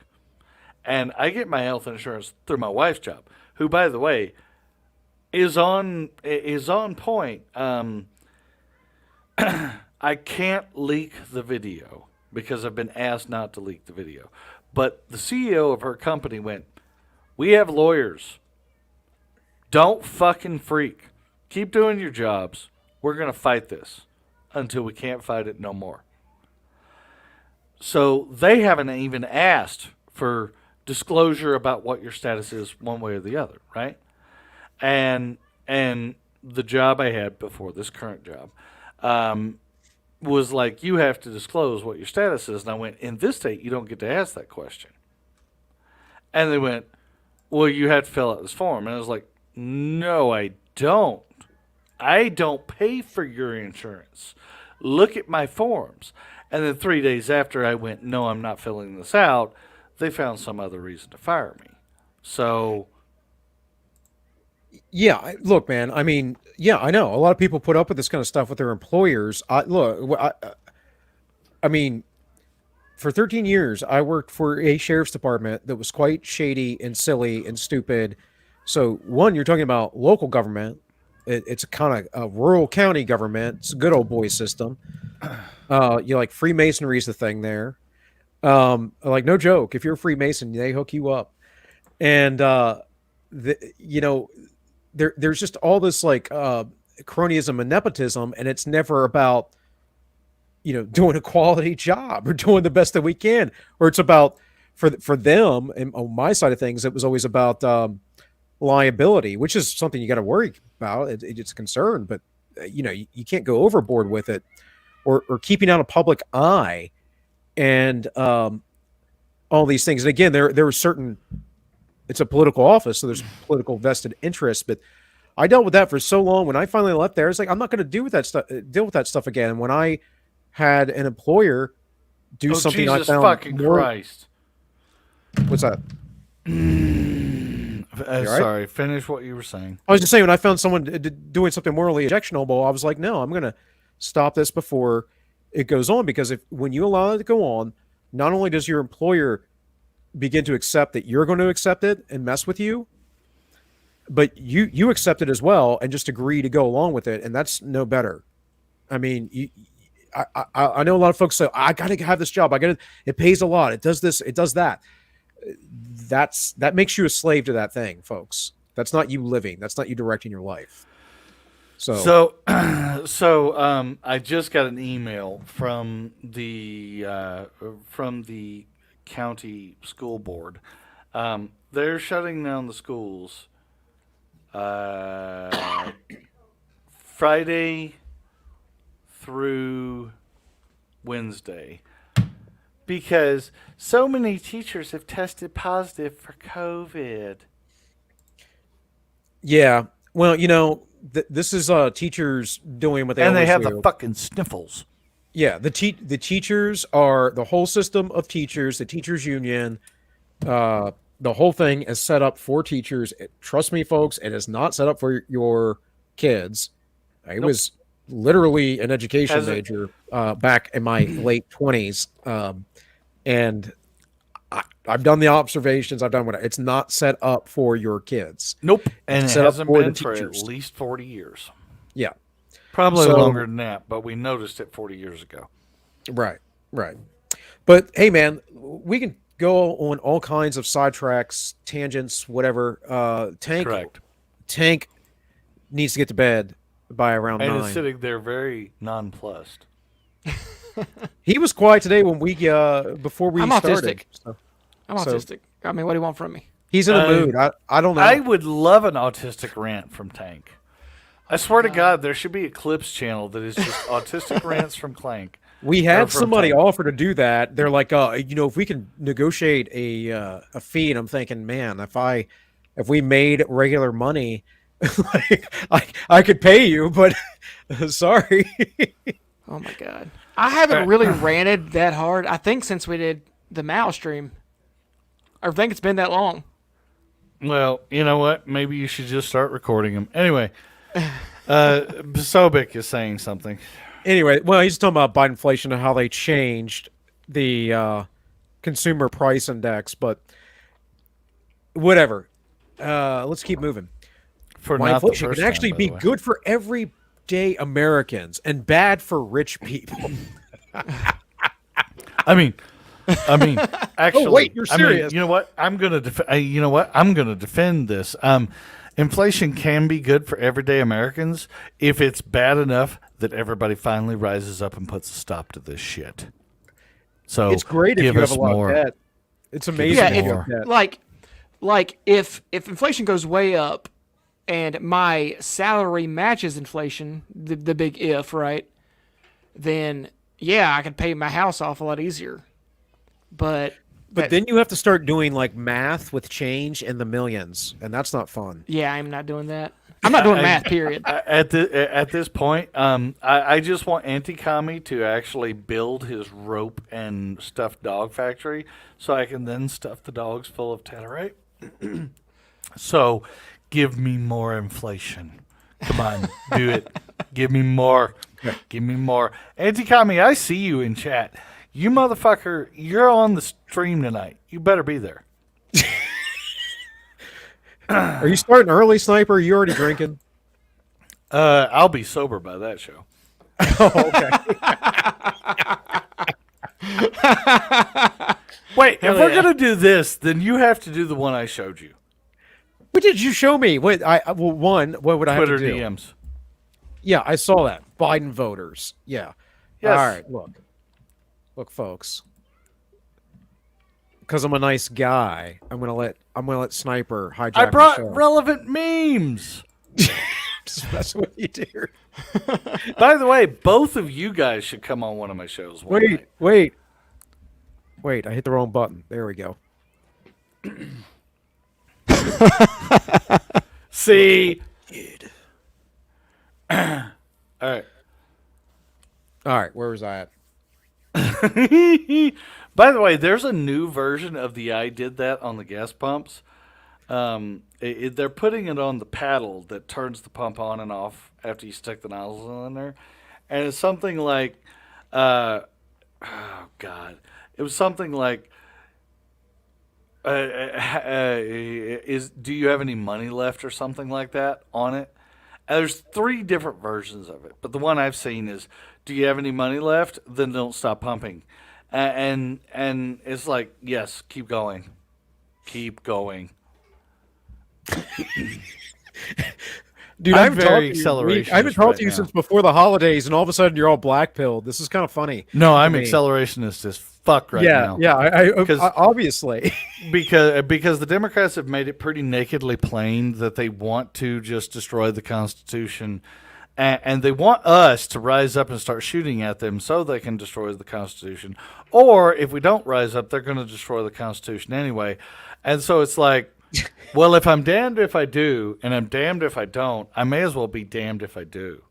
And I get my health insurance through my wife's job, who, by the way, is on point. I can't leak the video because I've been asked not to leak the video. But the CEO of her company went, "We have lawyers. Don't fucking freak. Keep doing your jobs. We're going to fight this until we can't fight it no more." So they haven't even asked for disclosure about what your status is one way or the other, right? And the job I had before this current job was like, you have to disclose what your status is. And I went, in this state, you don't get to ask that question. And they went, well, you have to fill out this form. And I was like, no, I don't. I don't pay for your insurance. Look at my forms. And then 3 days after I went, no, I'm not filling this out, they found some other reason to fire me. So... Yeah, look, man. I mean, yeah, I know a lot of people put up with this kind of stuff with their employers. I mean, for 13 years, I worked for a sheriff's department that was quite shady and silly and stupid. So, one, you're talking about local government. It's a kind of a rural county government. It's a good old boy system. Like Freemasonry is the thing there. Like, no joke. If you're a Freemason, they hook you up. And there's just all this like cronyism and nepotism, and it's never about doing a quality job or doing the best that we can, or it's about for them. And on my side of things, it was always about liability, which is something you got to worry about. It's a concern, but you can't go overboard with it, or keeping out of public eye, and all these things. And again, there are certain. It's a political office, so there's political vested interest. But I dealt with that for so long. When I finally left there, it's like I'm not going to deal with that stuff again. When I had an employer do something, Jesus I found fucking Christ. What's that? Sorry, finish what you were saying. I was just saying, when I found someone doing something morally objectionable, I was like, no, I'm going to stop this before it goes on, because when you allow it to go on, not only does your employer begin to accept that you're going to accept it and mess with you, but you accept it as well and just agree to go along with it, and that's no better. I mean, I know a lot of folks say, I got to have this job. It pays a lot. It does this. It does that. That makes you a slave to that thing, folks. That's not you living. That's not you directing your life. So I just got an email from the county school board. They're shutting down the schools Friday through Wednesday because so many teachers have tested positive for COVID. Yeah, well, this is teachers doing what they always do. And they have the fucking sniffles. Yeah, the teachers are the whole system of teachers, the teachers union, the whole thing is set up for teachers. Trust me, folks, it is not set up for your kids. It was literally an education major back in my late 20s, and I've done the observations. I've done what it's not set up for your kids. Nope, and it's it set hasn't up for been the for teachers. at least 40 years. Yeah, probably longer than that, but we noticed it 40 years ago. Right. But hey, man, we can go on all kinds of sidetracks, tangents, whatever. Tank needs to get to bed by around 9. And is sitting there very nonplussed. He was quiet today when we before we started. Autistic. I'm autistic. I mean, what do you want from me? He's in a mood. I don't know. I would love an autistic rant from Tank. I swear to God, there should be a Clips channel that is just autistic rants from Clank. We had somebody offer to do that. They're like, if we can negotiate a fee, and I'm thinking, man, if we made regular money, like I could pay you, but sorry. Oh my God, I haven't really ranted that hard. I think since we did the Mao stream, I think it's been that long. Well, you know what? Maybe you should just start recording them. Anyway, Sobek is saying something. Anyway, well, he's talking about Biden inflation and how they changed the consumer price index, but whatever. Let's keep moving. Why inflation can actually be good for everyday Americans and bad for rich people. I mean, actually, oh, wait, you're serious? You know what? I'm gonna defend this. Inflation can be good for everyday Americans if it's bad enough that everybody finally rises up and puts a stop to this shit. So it's great if you have a lot of debt. It's amazing. Yeah, if inflation goes way up and my salary matches inflation, the big if, right? Then yeah, I can pay my house off a lot easier. But then you have to start doing like math with change in the millions, and that's not fun. Yeah, I'm not doing that. I'm not doing math, period. At this point, I just want Anti-Commie to actually build his rope and stuffed dog factory so I can then stuff the dogs full of Tannerite. So, give me more inflation. Come on, do it. Give me more. Give me more. Anti-Commie, I see you in chat. You motherfucker, you're on the stream tonight. You better be there. Are you starting early, Sniper? Are you already drinking? I'll be sober by that show. Oh, okay. Wait, if we're gonna do this, then you have to do the one I showed you. What did you show me? What would I have Twitter to do? DMs. Yeah, I saw that. Biden voters. Yeah. Yes. All right, look, folks. Because I'm a nice guy, I'm gonna let Sniper hijack. I brought the show. relevant memes. Just messing with you, dear. By the way, both of you guys should come on one of my shows. Wait! I hit the wrong button. There we go. See. All right. Where was I at? By the way, there's a new version of the I did that on the gas pumps. They're putting it on the paddle that turns the pump on and off after you stick the nozzle in there. And it's something like, oh God, it was something like, do you have any money left or something like that on it? And there's 3 different versions of it, but the one I've seen is, do you have any money left? Then don't stop pumping. And it's like, yes, keep going. Keep going. Dude, I haven't talked to you since before the holidays, and all of a sudden you're all black-pilled. This is kind of funny. No, I'm accelerationist as fuck right now. Yeah, I obviously. because the Democrats have made it pretty nakedly plain that they want to just destroy the Constitution, and they want us to rise up and start shooting at them so they can destroy the Constitution. Or if we don't rise up, they're going to destroy the Constitution anyway. And so it's like, well, if I'm damned if I do, and I'm damned if I don't, I may as well be damned if I do.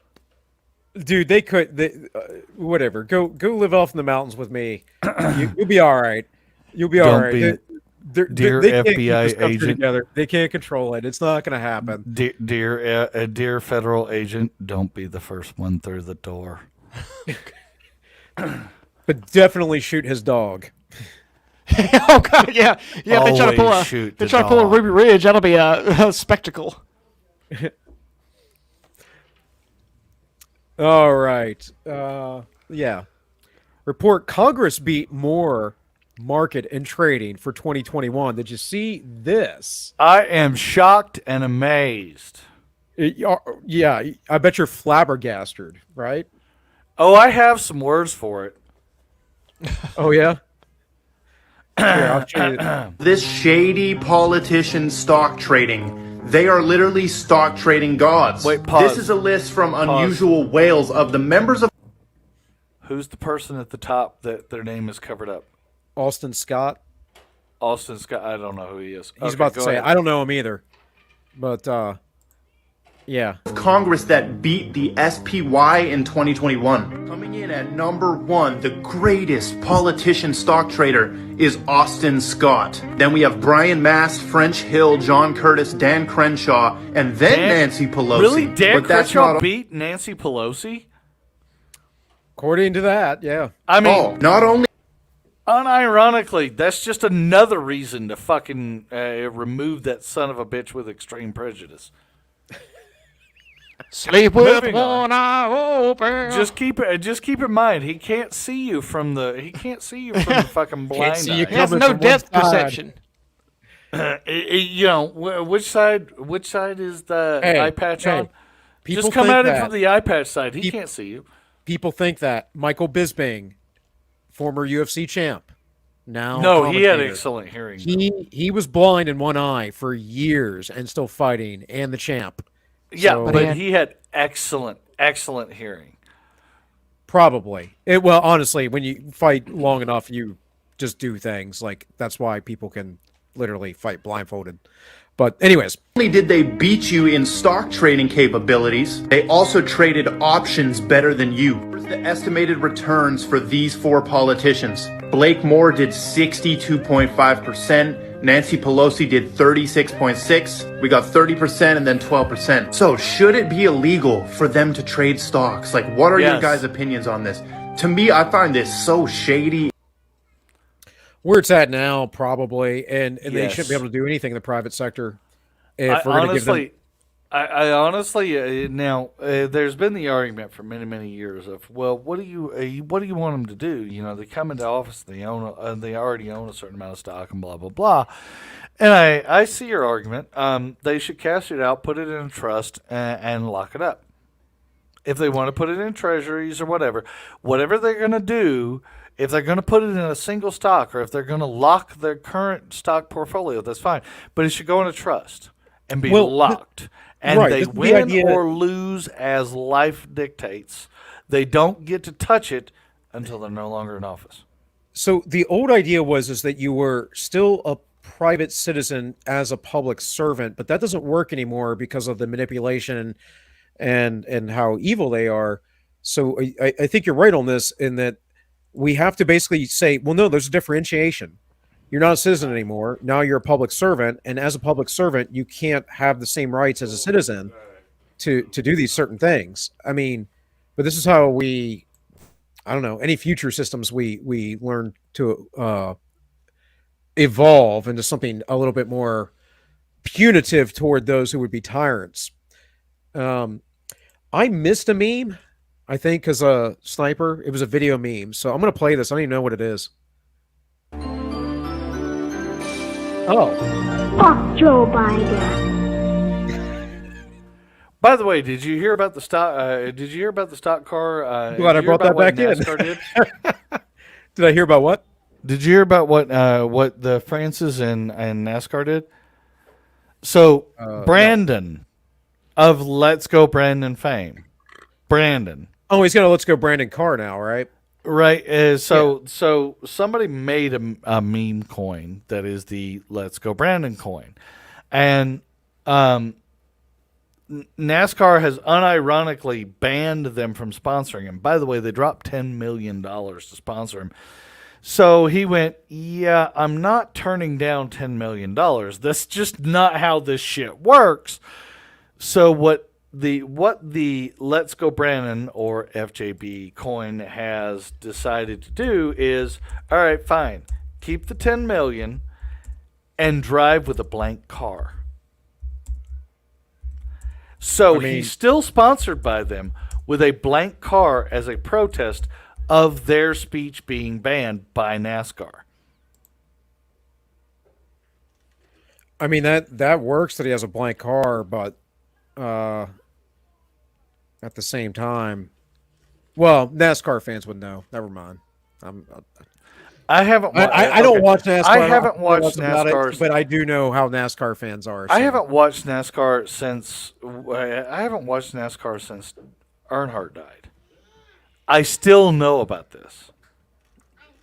Dude, they could. Whatever. Go live off in the mountains with me. You'll be all right. You'll be all right. Dear they can't keep FBI this country agent. together. They can't control it. It's not going to happen. Dear federal agent, don't be the first one through the door. But definitely shoot his dog. Oh God, yeah. If they try to pull a Ruby Ridge, that'll be a spectacle. All right. Yeah. Report Congress beat more market and trading for 2021. Did you see this? I am shocked and amazed. Yeah, I bet you're flabbergasted, right? Oh, I have some words for it. Oh, yeah? Here, I'll show you. This shady politician stock trading. They are literally stock trading gods. Wait, pause. This is a list from Unusual Whales of the members of... Who's the person at the top that their name is covered up? Austin Scott. Austin Scott. I don't know who he is. He's about to say, I don't know him either. But, yeah. Congress that beat the SPY in 2021. Coming in at number 1, the greatest politician stock trader is Austin Scott. Then we have Brian Mast, French Hill, John Curtis, Dan Crenshaw, and then Nancy Pelosi. Really? Dan Crenshaw beat Nancy Pelosi? According to that, yeah. I mean, not only... Unironically, that's just another reason to fucking remove that son of a bitch with extreme prejudice. Sleep with one eye open. Just keep in mind, he can't see you from the fucking blind eye. He has no depth perception. You know, which side is the eye patch on? Just come at him from the eye patch side. He can't see you. People think that Michael Bisping, former UFC champ, now no, he had excellent hearing. He was blind in one eye for years and still fighting, and the champ. Yeah, So, but he had excellent hearing. Probably. Well, honestly, when you fight long enough, you just do things. Like, that's why people can literally fight blindfolded. But anyways. Not only did they beat you in stock trading capabilities, they also traded options better than you. Here's the estimated returns for these 4 politicians. Blake Moore did 62.5%. Nancy Pelosi did 36.6%. We got 30% and then 12%. So should it be illegal for them to trade stocks? Like, what are your guys' opinions on this? To me, I find this so shady. Where it's at now, probably, and they shouldn't be able to do anything in the private sector. If we're going to give them... I honestly now there's been the argument for many years of, well, what do you want them to do? You know, they come into office, they already own a certain amount of stock, and blah blah blah. And I see your argument. They should cash it out, put it in a trust, and lock it up. If they want to put it in treasuries or whatever they're going to do. If they're going to put it in a single stock, or if they're going to lock their current stock portfolio, that's fine. But it should go in a trust and be locked. And they win or lose as life dictates. They don't get to touch it until they're no longer in office. So the old idea is that you were still a private citizen as a public servant, but that doesn't work anymore because of the manipulation and how evil they are. So I think you're right on this, in that we have to basically say, well, no, there's a differentiation. You're not a citizen anymore. Now you're a public servant, and as a public servant, you can't have the same rights as a citizen to do these certain things. I mean, but this is how I don't know, any future systems we learn to evolve into something a little bit more punitive toward those who would be tyrants. I missed a meme, I think, as a sniper. It was a video meme, so I'm going to play this. I don't even know what it is. Oh. Fuck Joe Biden. By the way, did you hear about the stock? Did you hear about the stock car? Glad I brought that back in. Did I hear about what? Did you hear about what the Francis and NASCAR did? So Brandon of Let's Go Brandon fame, Brandon. Oh, he's got a Let's Go Brandon car now, right? Right. So somebody made a meme coin that is the Let's Go Brandon coin, and NASCAR has unironically banned them from sponsoring him. By the way, they dropped $10 million to sponsor him. So he went, yeah, I'm not turning down $10 million. That's just not how this shit works. So what the Let's Go Brandon or FJB coin has decided to do is, all right, fine, keep the 10 million and drive with a blank car. So he's still sponsored by them with a blank car as a protest of their speech being banned by NASCAR. I mean, that works that he has a blank car, but at the same time, well, NASCAR fans would know. Never mind. I haven't. I don't watch NASCAR. I haven't watched NASCAR, but I do know how NASCAR fans are. So. I haven't watched NASCAR since Earnhardt died. I still know about this.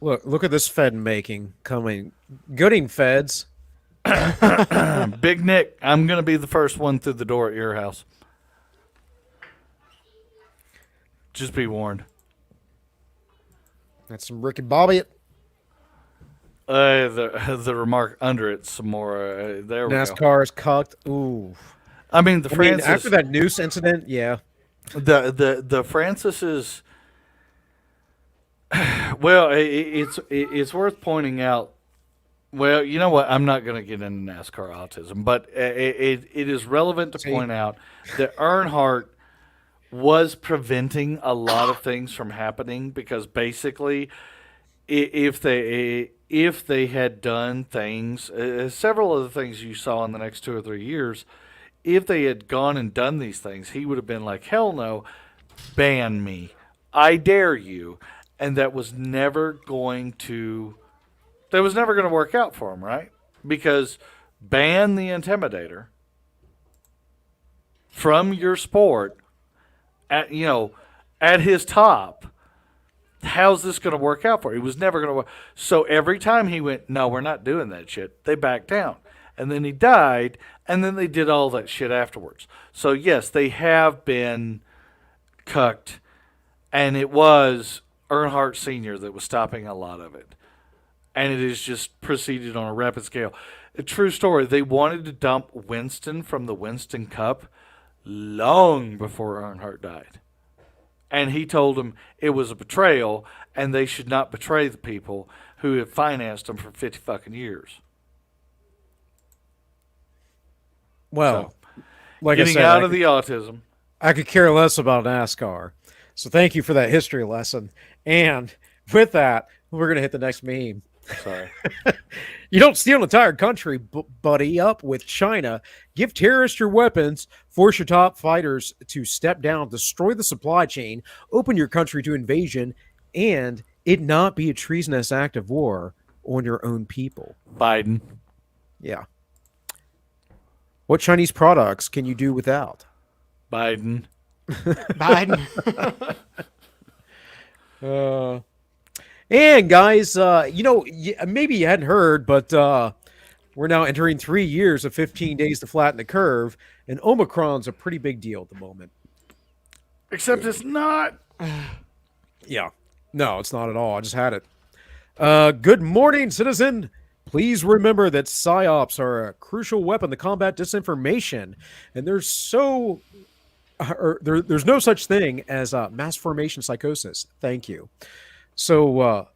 Look at this Fed making coming. Gooding Feds. Big Nick, I'm going to be the first one through the door at your house. Just be warned. That's some Ricky Bobby. The remark under it some more. There we go. NASCAR is cucked. Ooh. I mean, Francis, after that noose incident, yeah. The Francis is. Well, it's worth pointing out. Well, you know what? I'm not going to get into NASCAR autism, but it is relevant to point out that Earnhardt was preventing a lot of things from happening because basically, if they had done things, several of the things you saw in the next 2 or 3 years, if they had gone and done these things, he would have been like, hell no, ban me. I dare you. And that was never going to work out for him, right? Because ban the Intimidator from your sport at his top. How's this going to work out for him? It was never going to work. So every time he went, no, we're not doing that shit, they backed down. And then he died, and then they did all that shit afterwards. So yes, they have been cucked, and it was Earnhardt Sr. that was stopping a lot of it. And it has just proceeded on a rapid scale. A true story, they wanted to dump Winston from the Winston Cup long before Earnhardt died. And he told them it was a betrayal, and they should not betray the people who have financed them for 50 fucking years. Well, so, like getting I said, out of the autism. I could care less about NASCAR. So thank you for that history lesson. And with that, we're going to hit the next meme. Sorry. You don't steal an entire country, buddy up with China. Give terrorists your weapons. Force your top fighters to step down, destroy the supply chain, open your country to invasion, and it not be a treasonous act of war on your own people. Biden. Yeah. What Chinese products can you do without? Biden. Biden. And guys, maybe you hadn't heard, but we're now entering 3 years of 15 days to flatten the curve, and Omicron's a pretty big deal at the moment. Except it's not. Yeah. No, it's not at all. I just had it. Good morning, citizen. Please remember that PSYOPs are a crucial weapon to combat disinformation, and there's no such thing as mass formation psychosis. Thank you. So,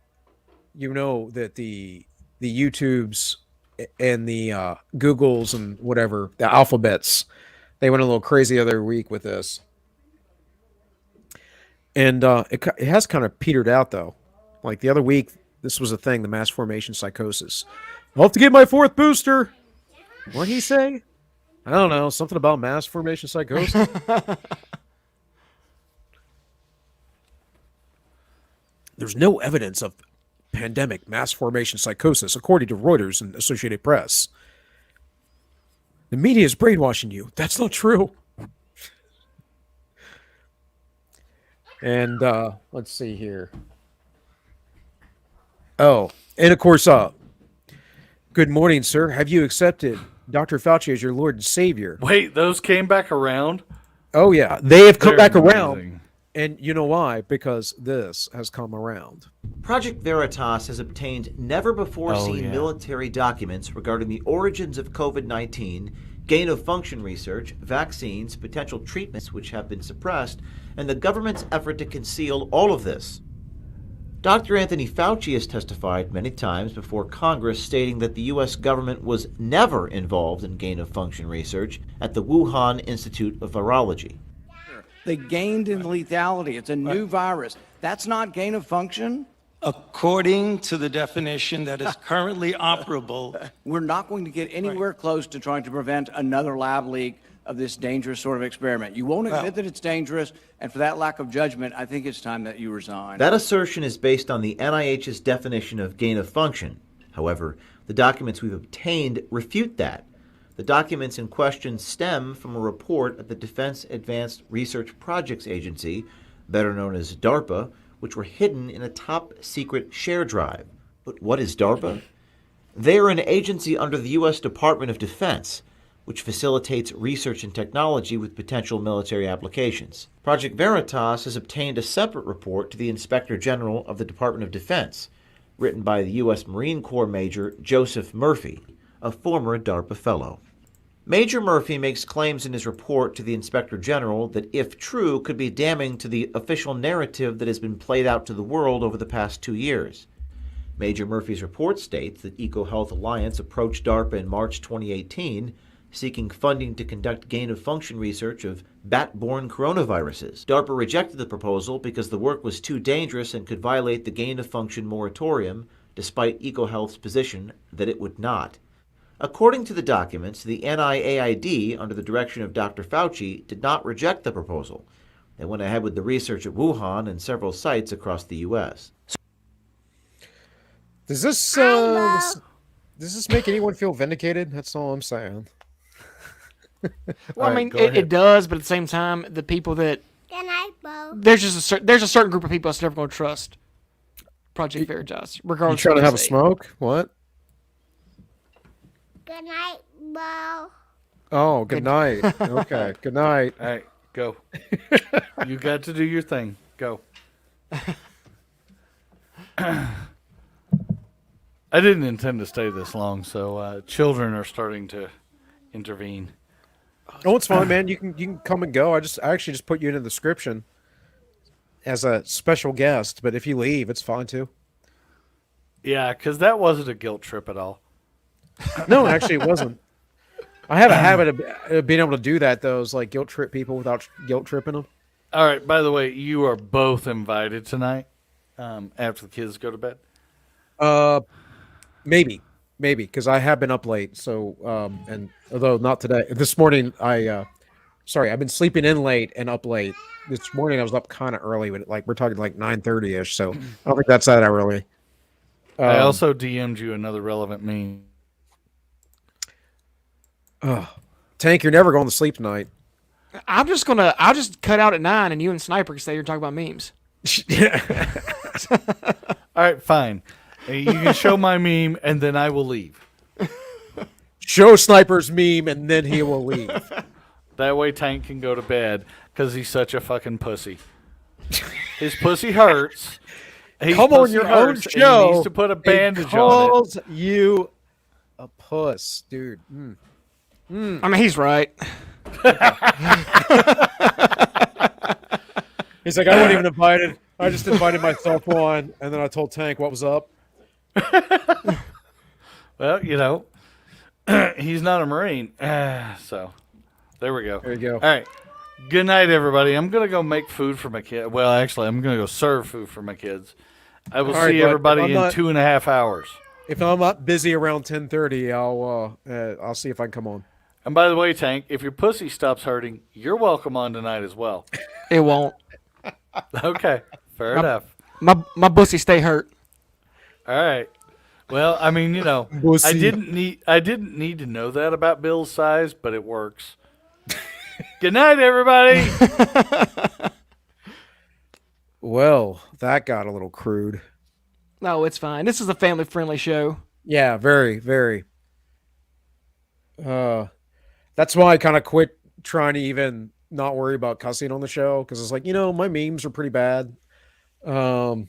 you know that the YouTubes and the Googles and whatever, the alphabets, they went a little crazy the other week with this. And it has kind of petered out, though. Like the other week, this was a thing, the mass formation psychosis. I'll have to get my 4th booster. What'd he say? I don't know. Something about mass formation psychosis. There's no evidence of pandemic mass formation psychosis, according to Reuters and Associated Press. The media is brainwashing you. That's not true. And let's see here. Oh, and of course, good morning, sir. Have you accepted Dr. Fauci as your Lord and Savior? Wait, those came back around? Oh, yeah. They have come back around. And you know why? Because this has come around. Project Veritas has obtained never-before-seen military documents regarding the origins of COVID-19, gain-of-function research, vaccines, potential treatments which have been suppressed, and the government's effort to conceal all of this. Dr. Anthony Fauci has testified many times before Congress stating that the U.S. government was never involved in gain-of-function research at the Wuhan Institute of Virology. They gained in lethality. It's a new virus. That's not gain of function? According to the definition that is currently operable. We're not going to get anywhere close to trying to prevent another lab leak of this dangerous sort of experiment. You won't admit that it's dangerous, and for that lack of judgment, I think it's time that you resign. That assertion is based on the NIH's definition of gain of function. However, the documents we've obtained refute that. The documents in question stem from a report of the Defense Advanced Research Projects Agency, better known as DARPA, which were hidden in a top-secret share drive. But what is DARPA? They are an agency under the U.S. Department of Defense, which facilitates research and technology with potential military applications. Project Veritas has obtained a separate report to the Inspector General of the Department of Defense, written by the U.S. Marine Corps Major Joseph Murphy, a former DARPA fellow. Major Murphy makes claims in his report to the Inspector General that, if true, could be damning to the official narrative that has been played out to the world over the past 2 years. Major Murphy's report states that EcoHealth Alliance approached DARPA in March 2018, seeking funding to conduct gain-of-function research of bat-borne coronaviruses. DARPA rejected the proposal because the work was too dangerous and could violate the gain-of-function moratorium, despite EcoHealth's position that it would not. According to the documents, the NIAID, under the direction of Dr. Fauci, did not reject the proposal. They went ahead with the research at Wuhan and several sites across the U.S. Does this make anyone feel vindicated? That's all I'm saying. Well, I mean, it does, but at the same time, the people that there's a certain group of people that's never going to trust Project Veritas, regardless. You trying to have a smoke? What? Good night, Bo. Oh, good night. Okay, good night. All right, go. You got to do your thing. Go. I didn't intend to stay this long, so children are starting to intervene. Oh, it's fine, man. You can come and go. I actually just put you in the description as a special guest, but if you leave, it's fine too. Yeah, because that wasn't a guilt trip at all. No, actually, it wasn't. I have a habit of being able to do that, though, is like guilt trip people without guilt tripping them. All right, by the way, you are both invited tonight after the kids go to bed. Maybe, because I have been up late. So, and although not today, this morning I've been sleeping in late and up late. This morning I was up kind of early, but like we're talking like 9:30ish. So I don't think that's that early. I also DM'd you another relevant meme. Tank, you're never going to sleep tonight. I'll just cut out at 9 and you and Sniper can stay here and talk about memes. All right, fine. You can show my meme and then I will leave. Show Sniper's meme and then he will leave. That way Tank can go to bed because he's such a fucking pussy. His pussy hurts. Come on your own show. He needs to put a bandage on it. Calls you a puss, dude. I mean, he's right. He's like, I wasn't even invited. I just invited myself on, and then I told Tank what was up. Well, he's not a Marine. So, there we go. There you go. All right. Good night, everybody. I'm going to go make food for my kids. Well, actually, I'm going to go serve food for my kids. I will see everybody in 2.5 hours. If I'm not busy around 10:30, I'll see if I can come on. And by the way, Tank, if your pussy stops hurting, you're welcome on tonight as well. It won't. Okay, fair enough. My pussy stay hurt. All right. Well, I mean, I didn't need to know that about Bill's size, but it works. Good night, everybody. Well, that got a little crude. No, it's fine. This is a family-friendly show. Yeah, very, very. That's why I kind of quit trying to even not worry about cussing on the show because it's like, my memes are pretty bad. I'm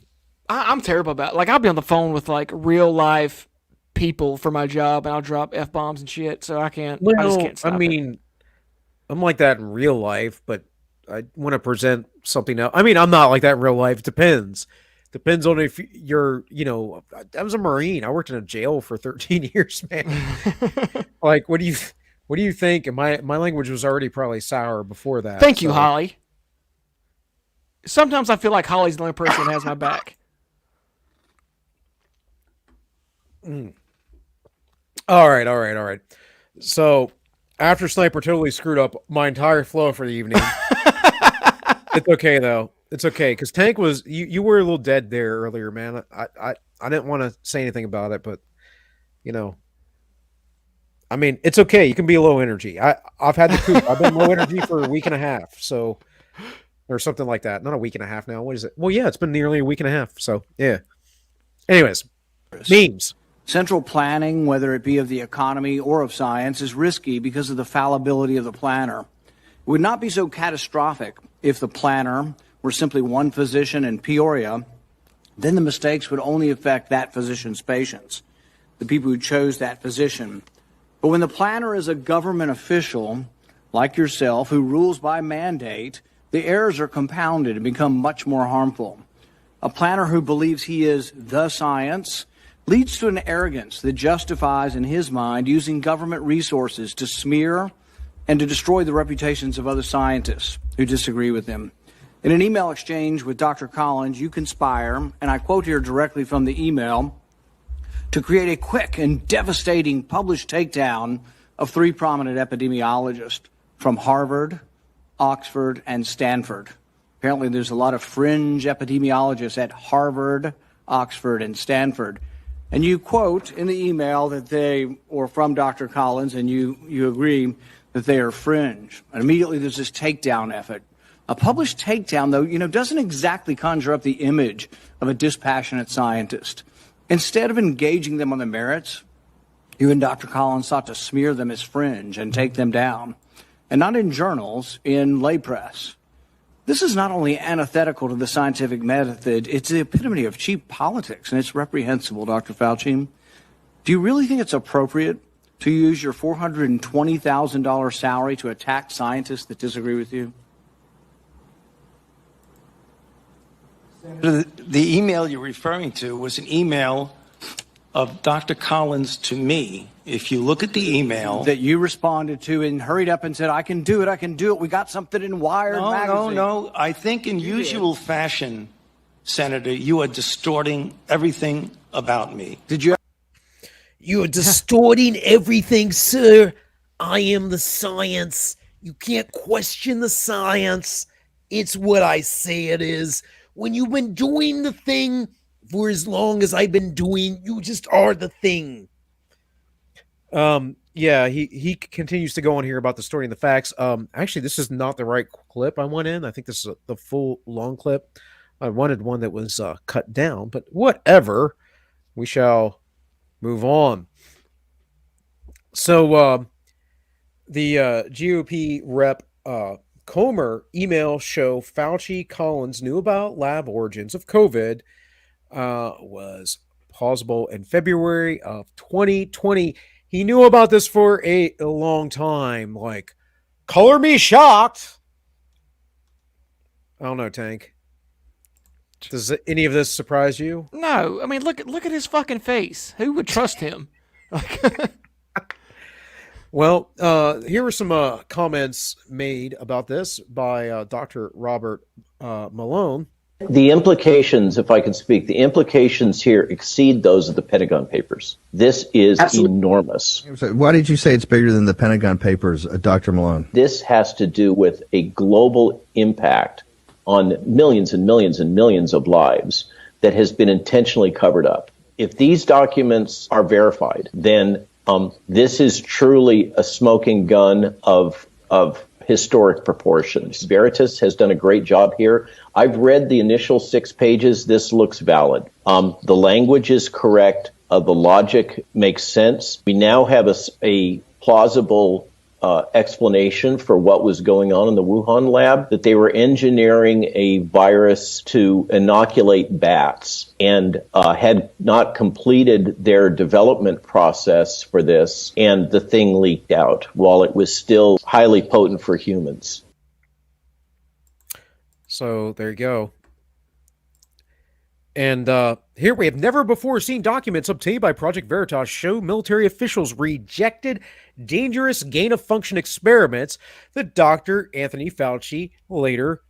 terrible about it. Like, I'll be on the phone with like real life people for my job, and I'll drop F-bombs and shit. So I can't. I just can't stop it. I'm like that in real life, but I want to present something else. I mean, I'm not like that in real life. It depends. Depends on if you're, I was a Marine. I worked in a jail for 13 years, man. Like, what do you think? And my language was already probably sour before that. Thank you, Holly. Sometimes I feel like Holly's the only person that has my back. All right. So after Sniper totally screwed up my entire flow for the evening, it's okay though. It's okay because Tank was you were a little dead there earlier, man. I didn't want to say anything about it, but I mean, it's okay. You can be low energy. I've had the coop. I've been low energy for a week and a half, so or something like that. Not a week and a half now. What is it? Well, yeah, it's been nearly a week and a half. So yeah. Anyways, memes. Central planning, whether it be of the economy or of science, is risky because of the fallibility of the planner. It would not be so catastrophic if the planner were simply one physician in Peoria. Then the mistakes would only affect that physician's patients, the people who chose that physician. But when the planner is a government official, like yourself, who rules by mandate, the errors are compounded and become much more harmful. A planner who believes he is the science leads to an arrogance that justifies, in his mind, using government resources to smear and to destroy the reputations of other scientists who disagree with him. In an email exchange with Dr. Collins, you conspire, and I quote here directly from the email, to create a quick and devastating published takedown of 3 prominent epidemiologists from Harvard, Oxford, and Stanford. Apparently there's a lot of fringe epidemiologists at Harvard, Oxford, and Stanford. And you quote in the email that they, or from Dr. Collins, and you agree that they are fringe. And immediately there's this takedown effort. A published takedown, though, doesn't exactly conjure up the image of a dispassionate scientist. Instead of engaging them on the merits, you and Dr. Collins sought to smear them as fringe and take them down. And not in journals, in lay press. This is not only antithetical to the scientific method, it's the epitome of cheap politics, and it's reprehensible, Dr. Fauci. Do you really think it's appropriate to use your $420,000 salary to attack scientists that disagree with you? The email you're referring to was an email of Dr. Collins to me. If you look at the email that you responded to and hurried up and said, I can do it. We got something in Wired magazine. No. I think in usual fashion, Senator, you are distorting everything about me. Did you? You're distorting everything, sir. I am the science. You can't question the science. It's what I say it is. When you've been doing the thing for as long as I've been doing, you just are the thing. Yeah, he continues to go on here about the story and the facts. Actually, this is not the right clip I want in. I think this is the full long clip. I wanted one that was cut down, but whatever. We shall move on. So the GOP rep Comer email show Fauci Collins knew about lab origins of COVID was plausible in February of 2020. He knew about this for a long time. Like, color me shocked. I don't know, Tank. Does any of this surprise you? No. I mean, look at his fucking face. Who would trust him? Well, here were some comments made about this by Dr. Robert Malone. The implications, if I can speak, the implications here exceed those of the Pentagon Papers. This is enormous. Why did you say it's bigger than the Pentagon Papers, Dr. Malone? This has to do with a global impact on millions and millions and millions of lives that has been intentionally covered up. If these documents are verified, then this is truly a smoking gun of historic proportions. Veritas has done a great job here. I've read the initial 6 pages. This looks valid. The language is correct. The logic makes sense. We now have a plausible explanation for what was going on in the Wuhan lab, that they were engineering a virus to inoculate bats and had not completed their development process for this, and the thing leaked out while it was still highly potent for humans. So there you go. And here we have never before seen documents obtained by Project Veritas show military officials rejected dangerous gain-of-function experiments that Dr. Anthony Fauci later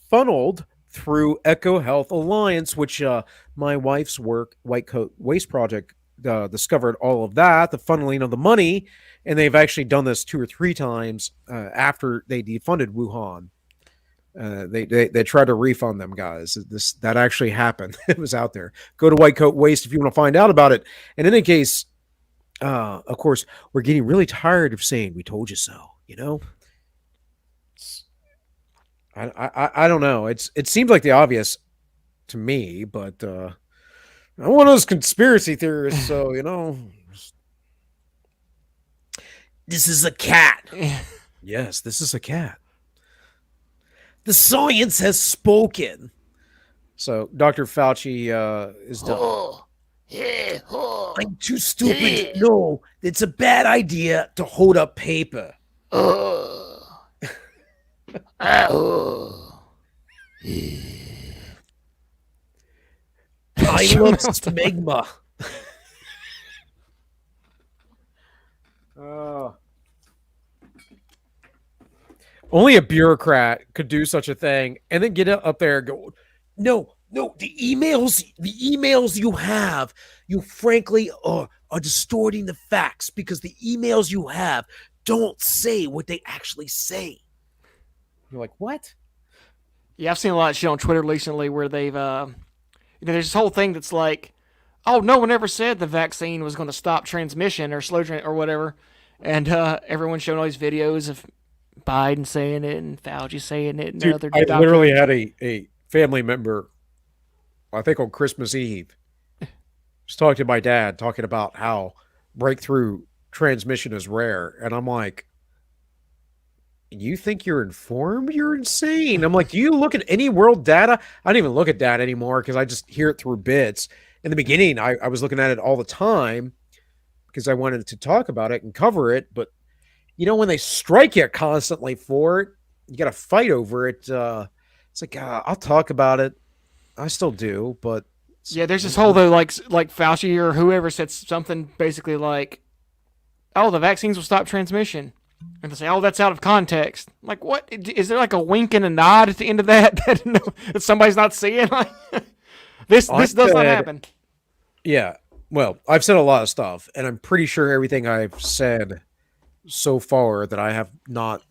funneled through EcoHealth Alliance, which my wife's work, White Coat Waste Project, discovered all of that, the funneling of the money, and they've actually done this 2 or 3 times after they defunded Wuhan. They tried to refund them, guys. That actually happened. It was out there. Go to White Coat Waste if you want to find out about it. And in any case, of course, we're getting really tired of saying "we told you so." You know, I don't know. It seems like the obvious to me, but I'm one of those conspiracy theorists, so you know. This is a cat. Yes, this is a cat. The science has spoken. So Dr. Fauci is done. I'm too stupid to know it's a bad idea to hold up paper. I love smegma. Only a bureaucrat could do such a thing and then get up there and go, no, the emails you have, you frankly are distorting the facts because the emails you have don't say what they actually say. You're like, what? Yeah, I've seen a lot of shit on Twitter recently where they've, there's this whole thing that's like, oh, no one ever said the vaccine was going to stop transmission or slow or whatever. And everyone's showing all these videos of Biden saying it and Fauci saying it and dude, other I doctors. literally had a family member, I think on Christmas Eve, just talking to my dad, talking about how breakthrough transmission is rare. And I'm like, you think you're informed? You're insane. I'm like, do you look at any world data? I don't even look at data anymore because I just hear it through bits. In the beginning, I was looking at it all the time because I wanted to talk about it and cover it. But, you know, when they strike you constantly for it, you got to fight over it. It's like, I'll talk about it. I still do, but... Yeah, there's this whole, though, like Fauci or whoever said something basically like, oh, the vaccines will stop transmission. And they say, oh, that's out of context. Like, what? Is there like a wink and a nod at the end of that that somebody's not seeing? Like, this does not happen. Yeah. Well, I've said a lot of stuff, and I'm pretty sure everything I've said so far that I have not...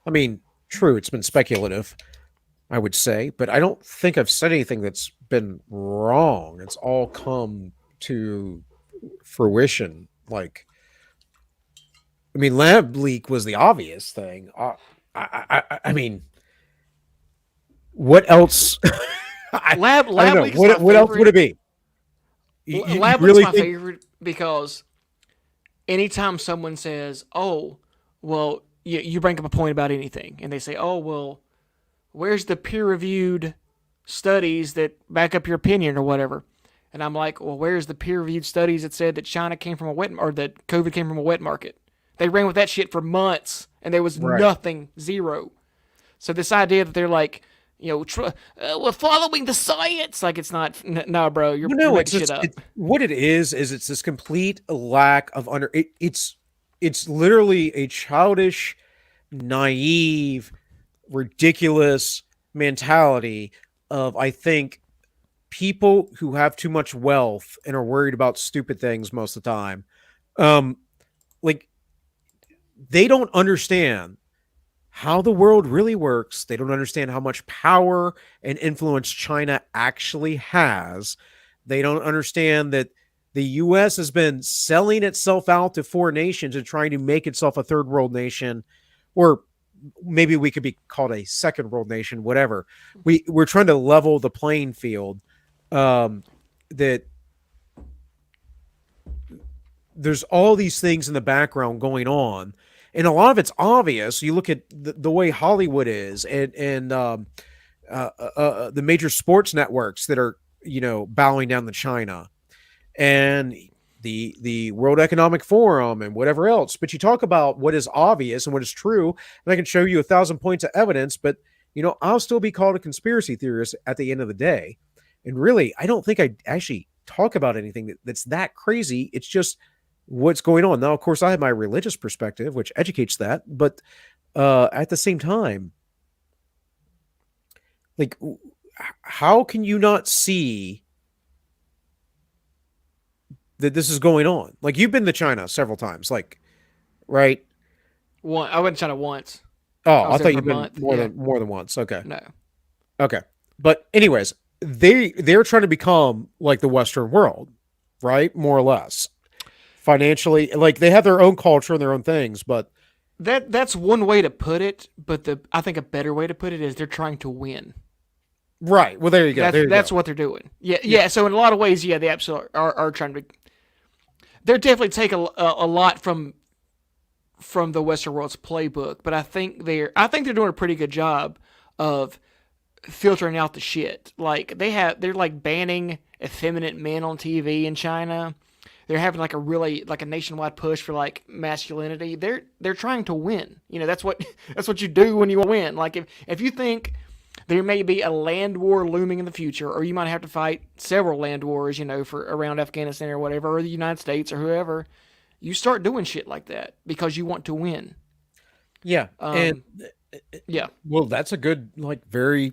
I mean, true, it's been speculative, I would say, but I don't think I've said anything that's been wrong. It's all come to fruition. Like, I mean, lab leak was the obvious thing. I mean, what else? Lab leak. What else would it be? Lab leak's my favorite because anytime someone says, "Oh, well," you bring up a point about anything, and they say, "Oh, well, where's the peer-reviewed studies that back up your opinion or whatever?" And I'm like, "Well, where's the peer-reviewed studies that said that China came from a wet or that COVID came from a wet market?" They ran with that shit for months, and there was nothing, zero. So this idea that they're like, we're following the science, like it's not. No, bro, you're making shit up. What it is it's this complete lack of It's literally a childish, naive, ridiculous mentality of, I think, people who have too much wealth and are worried about stupid things most of the time. Like, they don't understand how the world really works. They don't understand how much power and influence China actually has. They don't understand that the U.S. has been selling itself out to foreign nations and trying to make itself a third world nation, or maybe we could be called a second world nation, whatever. We're trying to level the playing field. That there's all these things in the background going on, and a lot of it's obvious. You look at the way Hollywood is, and the major sports networks that are bowing down to China, and the World Economic Forum and whatever else. But you talk about what is obvious and what is true, and I can show you 1,000 points of evidence, but I'll still be called a conspiracy theorist at the end of the day. And really, I don't think I actually talk about anything that's that crazy. It's just what's going on. Now, of course, I have my religious perspective, which educates that, but at the same time, like, how can you not see that this is going on? Like, you've been to China several times, like, right? I went to China once. Oh, I thought you'd been more than once. Okay. No. Okay. But anyways, they're trying to become like the Western world, right? More or less. Financially, like, they have their own culture and their own things, but that's one way to put it, but I think a better way to put it is they're trying to win. Right. Well, there you go. That's what they're doing. Yeah. So in a lot of ways, they absolutely are trying to. They're definitely taking a lot from the Western world's playbook, but I think they're doing a pretty good job of filtering out the shit. Like, they're like banning effeminate men on TV in China. They're having like a nationwide push for like masculinity. They're trying to win. That's what you do when you win. Like, if you think there may be a land war looming in the future, or you might have to fight several land wars, for around Afghanistan or whatever, or the United States or whoever, you start doing shit like that because you want to win. Yeah. Yeah. Well, that's a good, like, very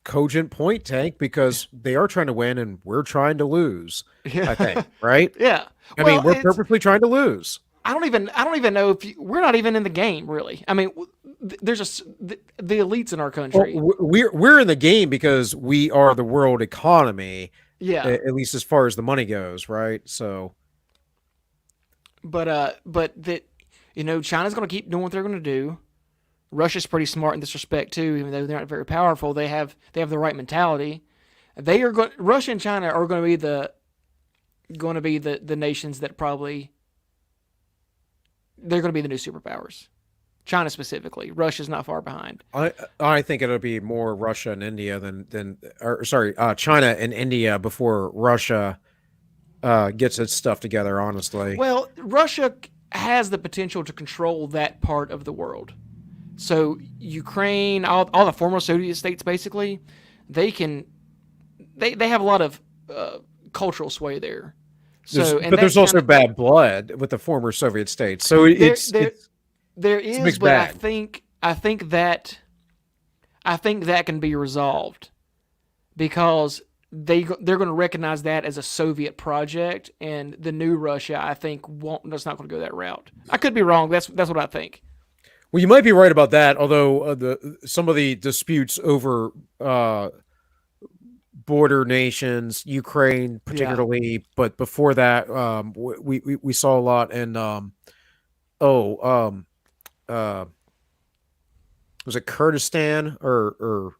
cogent point, Tank, because they are trying to win and we're trying to lose. I think, right? Yeah. I mean, we're purposely trying to lose. I don't even know we're not even in the game, really. I mean, there's the elites in our country. Well, we're in the game because we are the world economy. Yeah. At least as far as the money goes, right? So. But that China's going to keep doing what they're going to do. Russia's pretty smart in this respect too, even though they're not very powerful. They have the right mentality. Russia and China are going to be the nations that probably they're going to be the new superpowers. China specifically. Russia's not far behind. I think it'll be more Russia and India China and India before Russia gets its stuff together, honestly. Well, Russia has the potential to control that part of the world. So Ukraine, all the former Soviet states, basically, they have a lot of cultural sway there. But there's also bad blood with the former Soviet states. So there is, but I think that can be resolved because they're going to recognize that as a Soviet project, and the new Russia, I think, that's not going to go that route. I could be wrong. That's what I think. Well, you might be right about that, although some of the disputes over border nations, Ukraine particularly, but before that, we saw a lot in was it Kurdistan or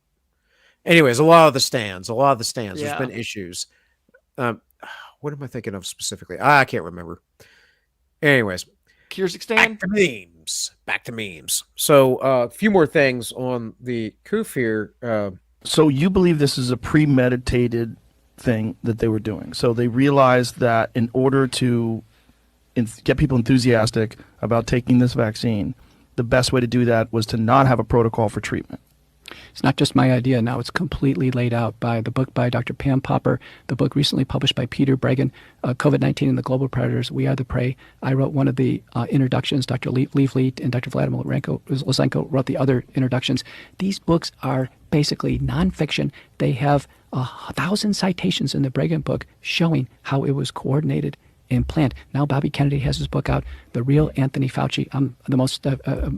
anyways, a lot of the stands. Yeah. There's been issues. What am I thinking of specifically? I can't remember. Anyways, Kyrgyzstan. Back to memes. So a few more things on the coup here. So you believe this is a premeditated thing that they were doing. So they realized that in order to get people enthusiastic about taking this vaccine, the best way to do that was to not have a protocol for treatment. It's not just my idea. Now it's completely laid out by the book by Dr. Pam Popper, the book recently published by Peter Breggin, COVID-19 and the Global Predators, We Are the Prey. I wrote one of the introductions. Dr. Leif Leet and Dr. Vladimir Lysenko wrote the other introductions. These books are basically nonfiction. They have 1,000 citations in the Breggin book showing how it was coordinated and planned. Now Bobby Kennedy has his book out, The Real Anthony Fauci. I'm the most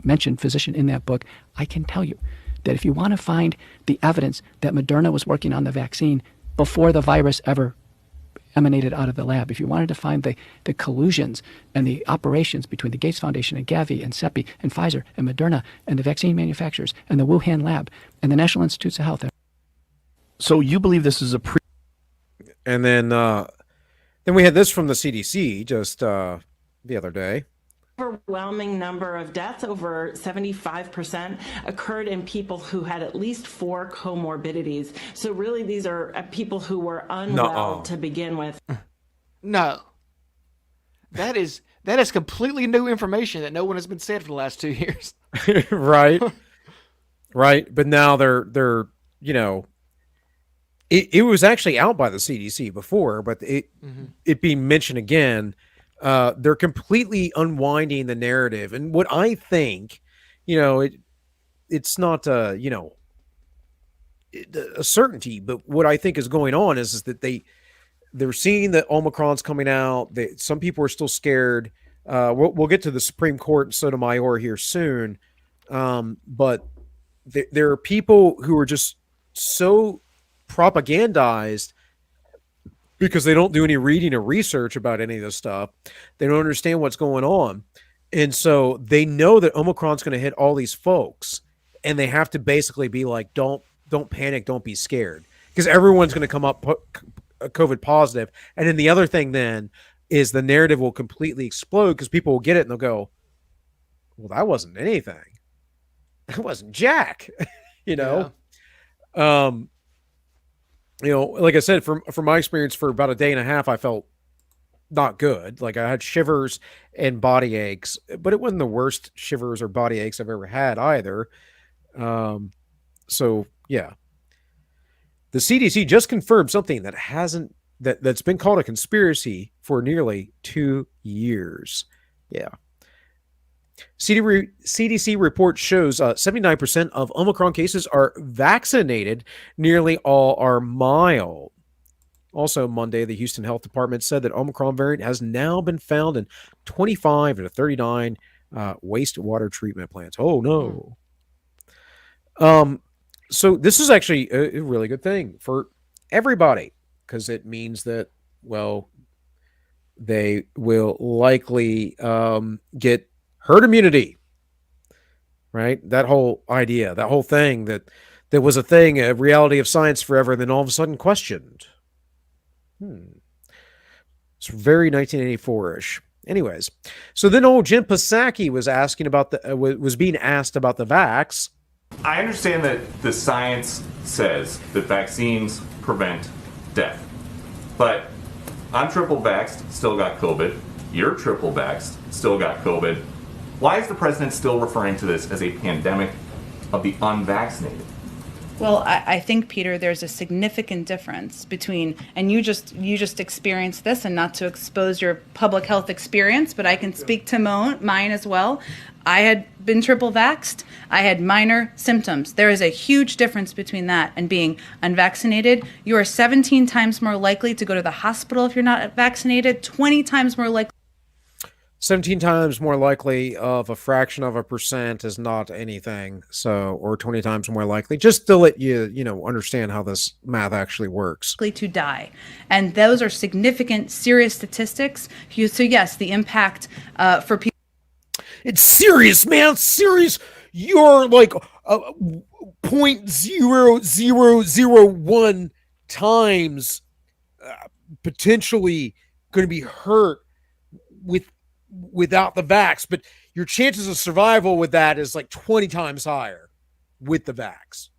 mentioned physician in that book. I can tell you that if you want to find the evidence that Moderna was working on the vaccine before the virus ever emanated out of the lab, if you wanted to find the collusions and the operations between the Gates Foundation and Gavi and CEPI and Pfizer and Moderna and the vaccine manufacturers and the Wuhan lab and the National Institutes of Health. So you believe this is a And then we had this from the CDC just the other day. overwhelming number of deaths, over 75%, occurred in people who had at least 4 comorbidities. So really, these are people who were unwell to begin with. No. That is completely new information that no one has been said for the last 2 years. Right. Right. But now they're it was actually out by the CDC before, but it being mentioned again, they're completely unwinding the narrative. And what I think, it's not a certainty, but what I think is going on is that they're seeing that Omicron's coming out. Some people are still scared. We'll get to the Supreme Court and Sotomayor here soon. But there are people who are just so propagandized because they don't do any reading or research about any of this stuff. They don't understand what's going on. And so they know that Omicron's going to hit all these folks, and they have to basically be like, don't panic, don't be scared, because everyone's going to come up COVID positive. And then the other thing then is the narrative will completely explode because people will get it and they'll go, well, that wasn't anything. That wasn't Jack, Yeah. Like I said, from my experience, for about a day and a half, I felt not good. Like I had shivers and body aches, but it wasn't the worst shivers or body aches I've ever had either. So yeah, the CDC just confirmed something that's been called a conspiracy for nearly 2 years. Yeah. CDC report shows 79% of Omicron cases are vaccinated. Nearly all are mild. Also, Monday, the Houston Health Department said that Omicron variant has now been found in 25 to 39 wastewater treatment plants. Oh, no. So this is actually a really good thing for everybody, because it means that, well, they will likely get herd immunity, right? That whole idea, that whole thing that was a thing, a reality of science forever, and then all of a sudden questioned. It's very 1984-ish. Anyways, so then old Jim Psaki was asking about was being asked about the vax. I understand that the science says that vaccines prevent death, but I'm triple vaxxed, still got COVID. You're triple vaxxed, still got COVID. Why is the president still referring to this as a pandemic of the unvaccinated? Well, I think, Peter, there's a significant difference between, and you just experienced this, and not to expose your public health experience, but I can speak to mine as well. I had been triple vaxxed. I had minor symptoms. There is a huge difference between that and being unvaccinated. You are 17 times more likely to go to the hospital if you're not vaccinated, 20 times more likely. 17 times more likely of a fraction of a percent is not anything. So, or 20 times more likely, just to let you, understand how this math actually works. To die. And those are significant, serious statistics. So yes, the impact for people. It's serious, man. It's serious. You're like 0.0001 times potentially going to be hurt without the vax, but your chances of survival with that is like 20 times higher with the vax.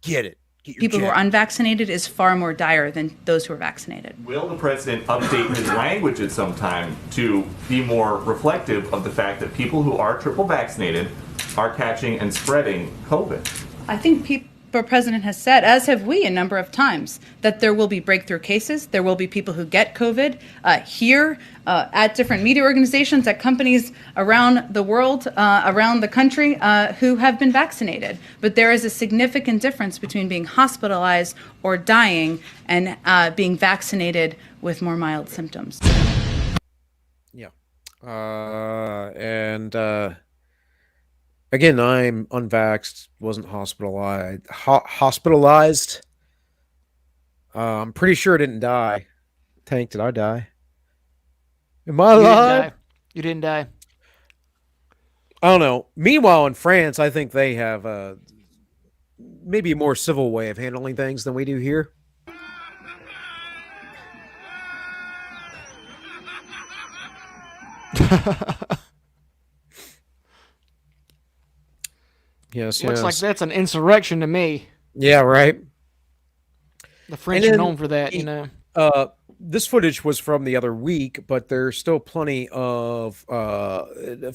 Get it. People who are unvaccinated is far more dire than those who are vaccinated. Will the president update his language at some time to be more reflective of the fact that people who are triple vaccinated are catching and spreading COVID? I think the president has said, as have we a number of times, that there will be breakthrough cases. There will be people who get COVID here, at different media organizations, at companies around the world, around the country, who have been vaccinated. But there is a significant difference between being hospitalized or dying and being vaccinated with more mild symptoms. Yeah. Again, I'm unvaxxed, wasn't hospitalized. I'm pretty sure I didn't die. Tank, did I die? Am I alive? You didn't die. I don't know. Meanwhile, in France, I think they have maybe a more civil way of handling things than we do here. Yes, Looks like yes. that's an insurrection to me. Yeah, right. The French And are then known for that, you know. This footage was from the other week, but there's still plenty of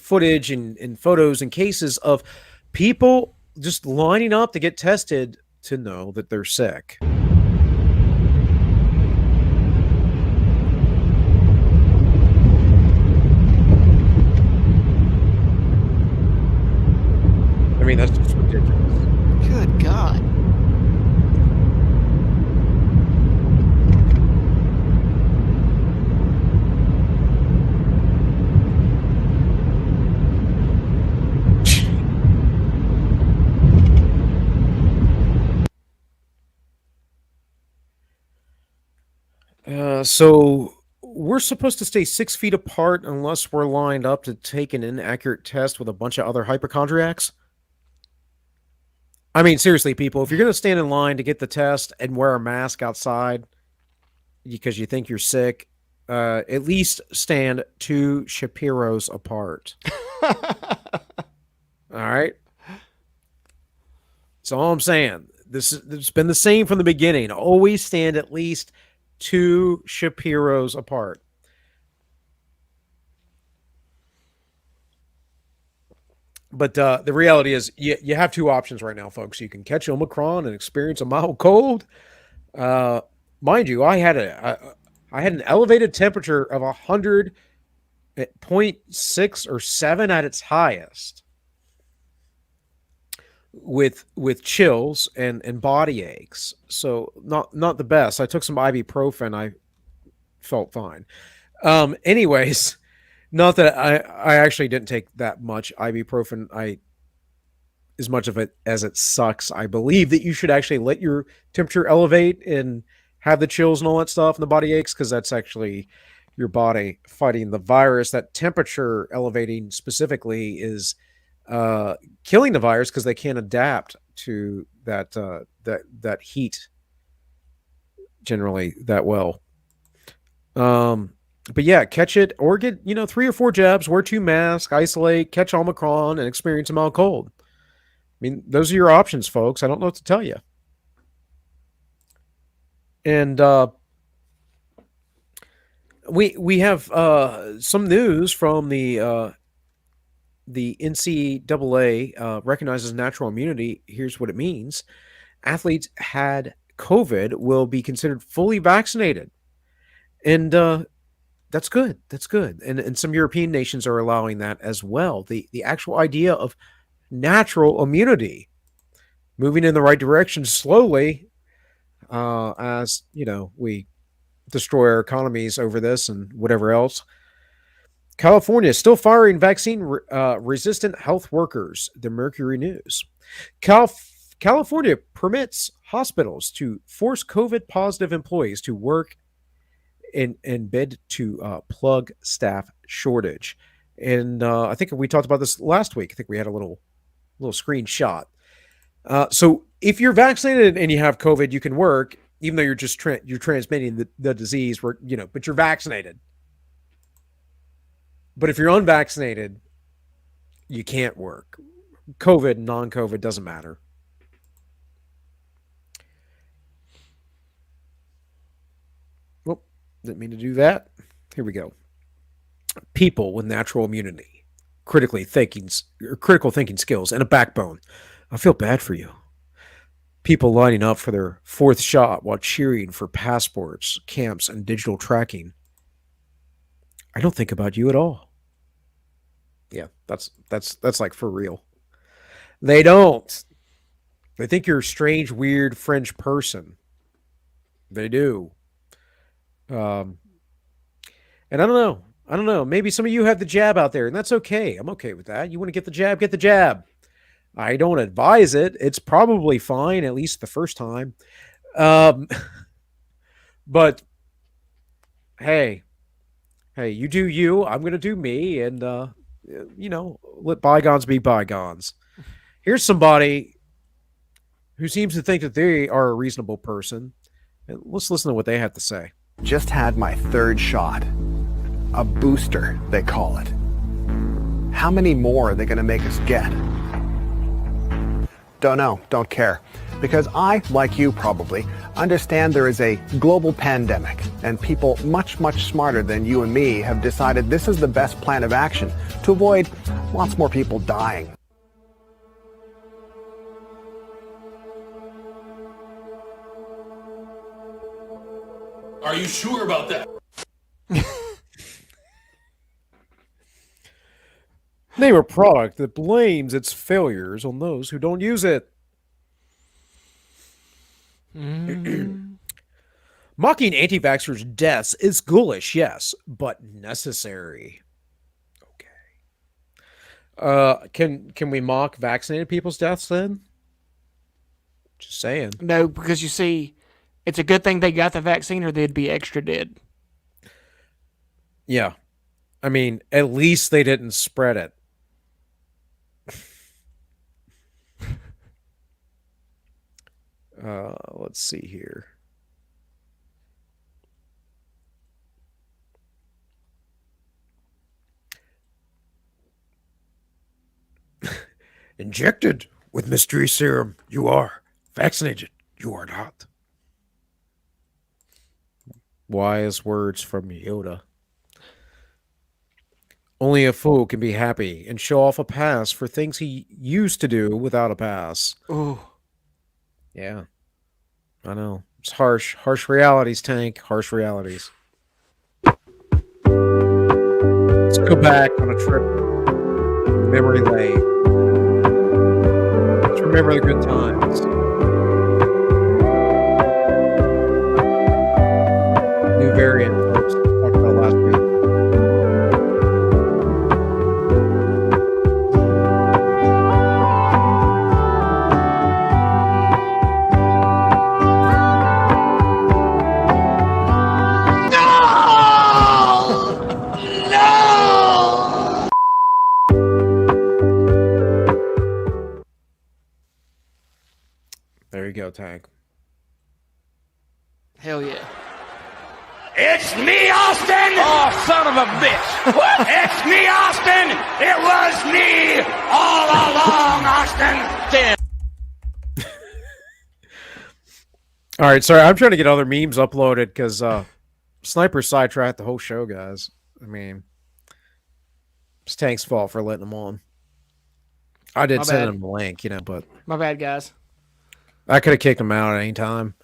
footage and photos and cases of people just lining up to get tested to know that they're sick. I mean, that's just ridiculous. Good God. So we're supposed to stay 6 feet apart unless we're lined up to take an inaccurate test with a bunch of other hypochondriacs. I mean, seriously, people, if you're going to stand in line to get the test and wear a mask outside because you think you're sick, at least stand 2 Shapiros apart. All right? That's all I'm saying. It's been the same from the beginning. Always stand at least 2 Shapiros apart. But the reality is you have 2 options right now, folks. You can catch Omicron and experience a mild cold. Mind you, I had an elevated temperature of 100.6 or 7 at its highest, with chills and body aches. So not the best. I took some ibuprofen. I felt fine. Anyways, not that I actually didn't take that much ibuprofen. As much of it as it sucks, I believe that you should actually let your temperature elevate and have the chills and all that stuff and the body aches, because that's actually your body fighting the virus. That temperature elevating specifically is killing the virus because they can't adapt to that heat generally that well. But yeah, catch it or get 3 or 4 jabs, wear 2 masks, isolate, catch Omicron, and experience a mild cold. I mean, those are your options, folks. I don't know what to tell you. And we have some news from the NCAA recognizes natural immunity. Here's what it means. Athletes had COVID will be considered fully vaccinated. And that's good. That's good. And some European nations are allowing that as well. The actual idea of natural immunity moving in the right direction slowly, as we destroy our economies over this and whatever else. California is still firing vaccine resistant health workers. The Mercury News. California permits hospitals to force COVID positive employees to work in bid to plug staff shortage. And I think we talked about this last week. I think we had a little screenshot. So if you're vaccinated and you have COVID, you can work, even though you're just you're transmitting the disease. But you're vaccinated. But if you're unvaccinated, you can't work. COVID, non-COVID, doesn't matter. Well, didn't mean to do that. Here we go. People with natural immunity, critical thinking skills, and a backbone. I feel bad for you. People lining up for their 4th shot while cheering for passports, camps, and digital tracking. I don't think about you at all. Yeah, that's like for real. They don't. They think you're a strange, weird French person. They do. And I don't know. Maybe some of you have the jab out there, and that's okay. I'm okay with that. You want to get the jab, get the jab. I don't advise it. It's probably fine, at least the first time. But hey, you do you. I'm going to do me, and let bygones be bygones. Here's somebody who seems to think that they are a reasonable person. And let's listen to what they have to say. Just had my 3rd shot. a booster, they call it. How many more are they going to make us get? Don't know, don't care. Because I, like you probably, understand there is a global pandemic, and people much, much smarter than you and me have decided this is the best plan of action to avoid lots more people dying. Are you sure about that? Name a product that blames its failures on those who don't use it. Mocking anti-vaxxers' deaths is ghoulish, yes, but necessary. Okay. Can we mock vaccinated people's deaths then? Just saying. No, because you see, it's a good thing they got the vaccine or they'd be extra dead. Yeah. I mean, at least they didn't spread it. Let's see here. Injected with mystery serum, you are. Vaccinated, you are not. Wise words from Yoda. Only a fool can be happy and show off a pass for things he used to do without a pass. Ooh. Yeah. I know. It's harsh. Harsh realities, Tank. Harsh realities. Let's go back on a trip. Memory lane. Let's remember the good times. New variant, folks. Talked about last week. There you go, Tank. Hell yeah. It's me, Austin! Oh, son of a bitch! What? It's me, Austin! It was me all along, Austin! Damn. All right, sorry. I'm trying to get other memes uploaded because Sniper sidetracked the whole show, guys. I mean, it's Tank's fault for letting him on. I did send him the link, but... My bad, guys. I could have kicked him out at any time.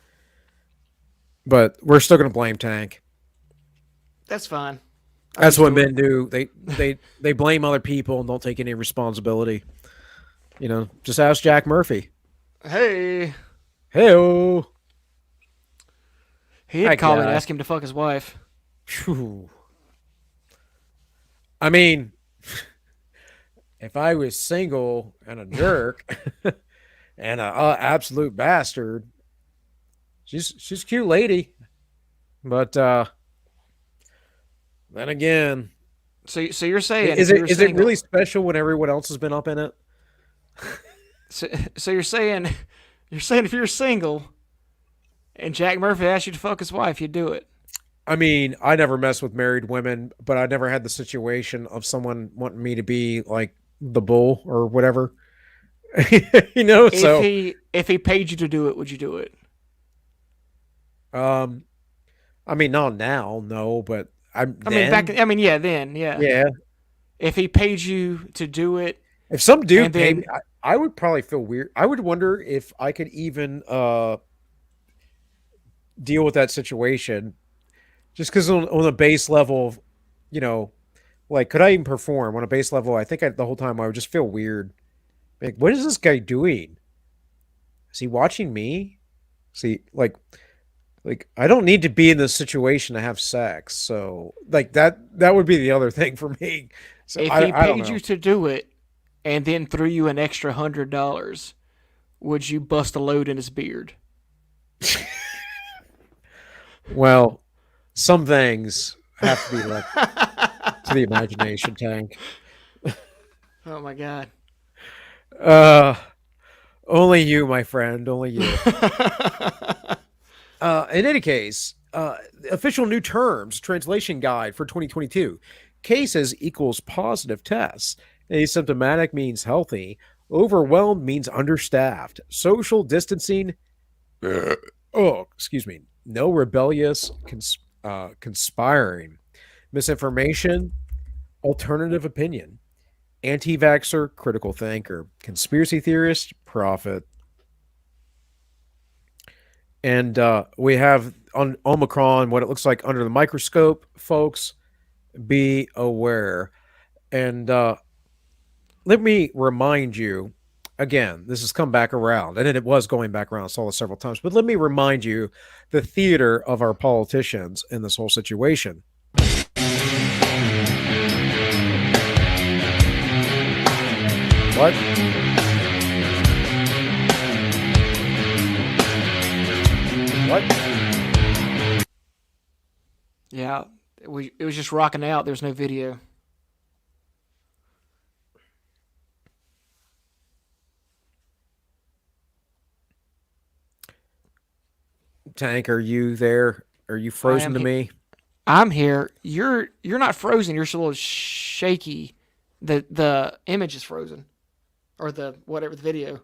But we're still going to blame Tank. That's fine. That's what men do. They blame other people and don't take any responsibility. Just ask Jack Murphy. Hey. Hey-o. He had called me and asked him to fuck his wife. Whew. I mean, if I was single and a jerk and an absolute bastard, she's a cute lady. But then again, so you're saying is it really special when everyone else has been up in it? So you're saying if you're single and Jack Murphy asked you to fuck his wife, you'd do it? I mean, I never mess with married women, but I never had the situation of someone wanting me to be like the bull or whatever. If he paid you to do it, would you do it? I mean, not now, no, but then. Yeah. If he paid you to do it, if some dude paid me, I would probably feel weird. I would wonder if I could even deal with that situation, just because on a base level, could I even perform on a base level? I think the whole time I would just feel weird. Like, what is this guy doing? Is he watching me? See, like I don't need to be in this situation to have sex. So that would be the other thing for me. So if he paid you to do it and then threw you an extra $100, would you bust a load in his beard? Well, some things have to be left to the imagination, Tank. Oh my God. Only you, my friend. Only you. In any case, Official new terms, translation guide for 2022. Cases equals positive tests. Asymptomatic means healthy. Overwhelmed means understaffed. Social distancing. Excuse me. No rebellious conspiring. Misinformation. Alternative opinion. Anti-vaxxer, critical thinker. Conspiracy theorist, prophet. And we have on Omicron what it looks like under the microscope, folks. Be aware. And let me remind you, again, this has come back around, and it was going back around. I saw this several times, but let me remind you the theater of our politicians in this whole situation. What? What? Yeah, it was just rocking out. There's no video. Tank, are you there? Are you frozen to me? I'm here. You're not frozen. You're just a little shaky. The image is frozen, or the video.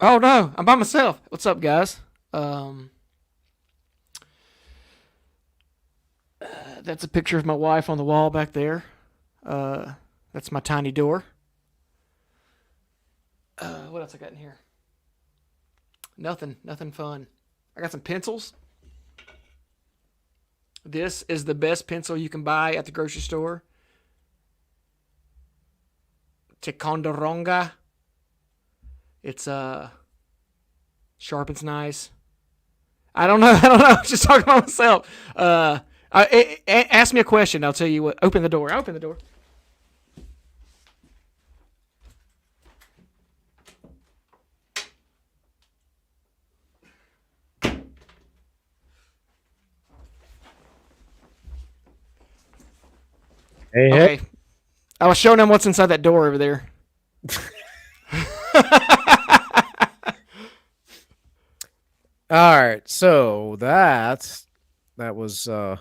Oh no, I'm by myself. What's up, guys? That's a picture of my wife on the wall back there. That's my tiny door. What else I got in here? Nothing fun. I got some pencils. This is the best pencil you can buy at the grocery store. Ticonderoga. It's sharpens nice. I don't know. I'm just talking about myself. Ask me a question. I'll tell you what. Open the door. Open the door. Hey, okay. Hey. I was showing them what's inside that door over there. All right, so that was I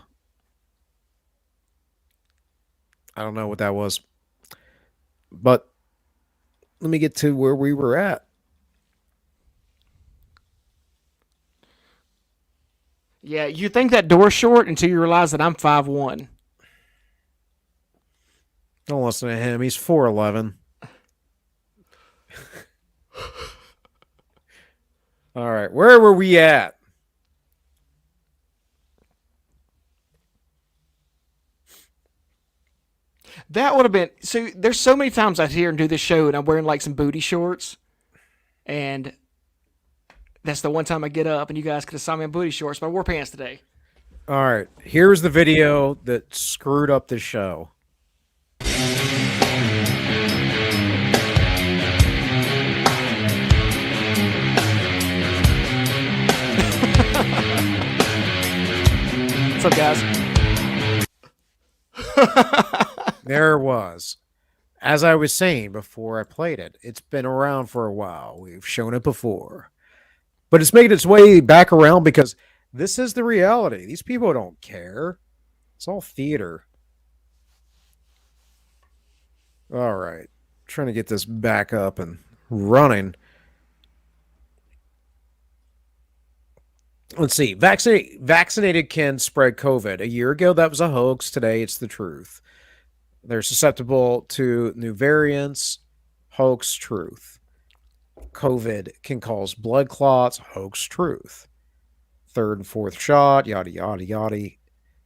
don't know what that was, but let me get to where we were at. Yeah, you think that door's short until you realize that I'm 5'1". Don't listen to him. He's 4'11". All right, where were we at? That would have been so. There's so many times I hear and do this show, and I'm wearing like some booty shorts, and that's the one time I get up, and you guys could have saw me in booty shorts, but I wore pants today. All right, here's the video that screwed up the show. What's up, guys? There was. As I was saying before I played it, it's been around for a while. We've shown it before. But it's made its way back around because this is the reality. These people don't care. It's all theater. All right. Trying to get this back up and running. Let's see. Vaccinated can spread COVID. A year ago, that was a hoax. Today, it's the truth. They're susceptible to new variants. Hoax, truth. COVID can cause blood clots. Hoax, truth. Third and fourth shot, yada, yada, yada.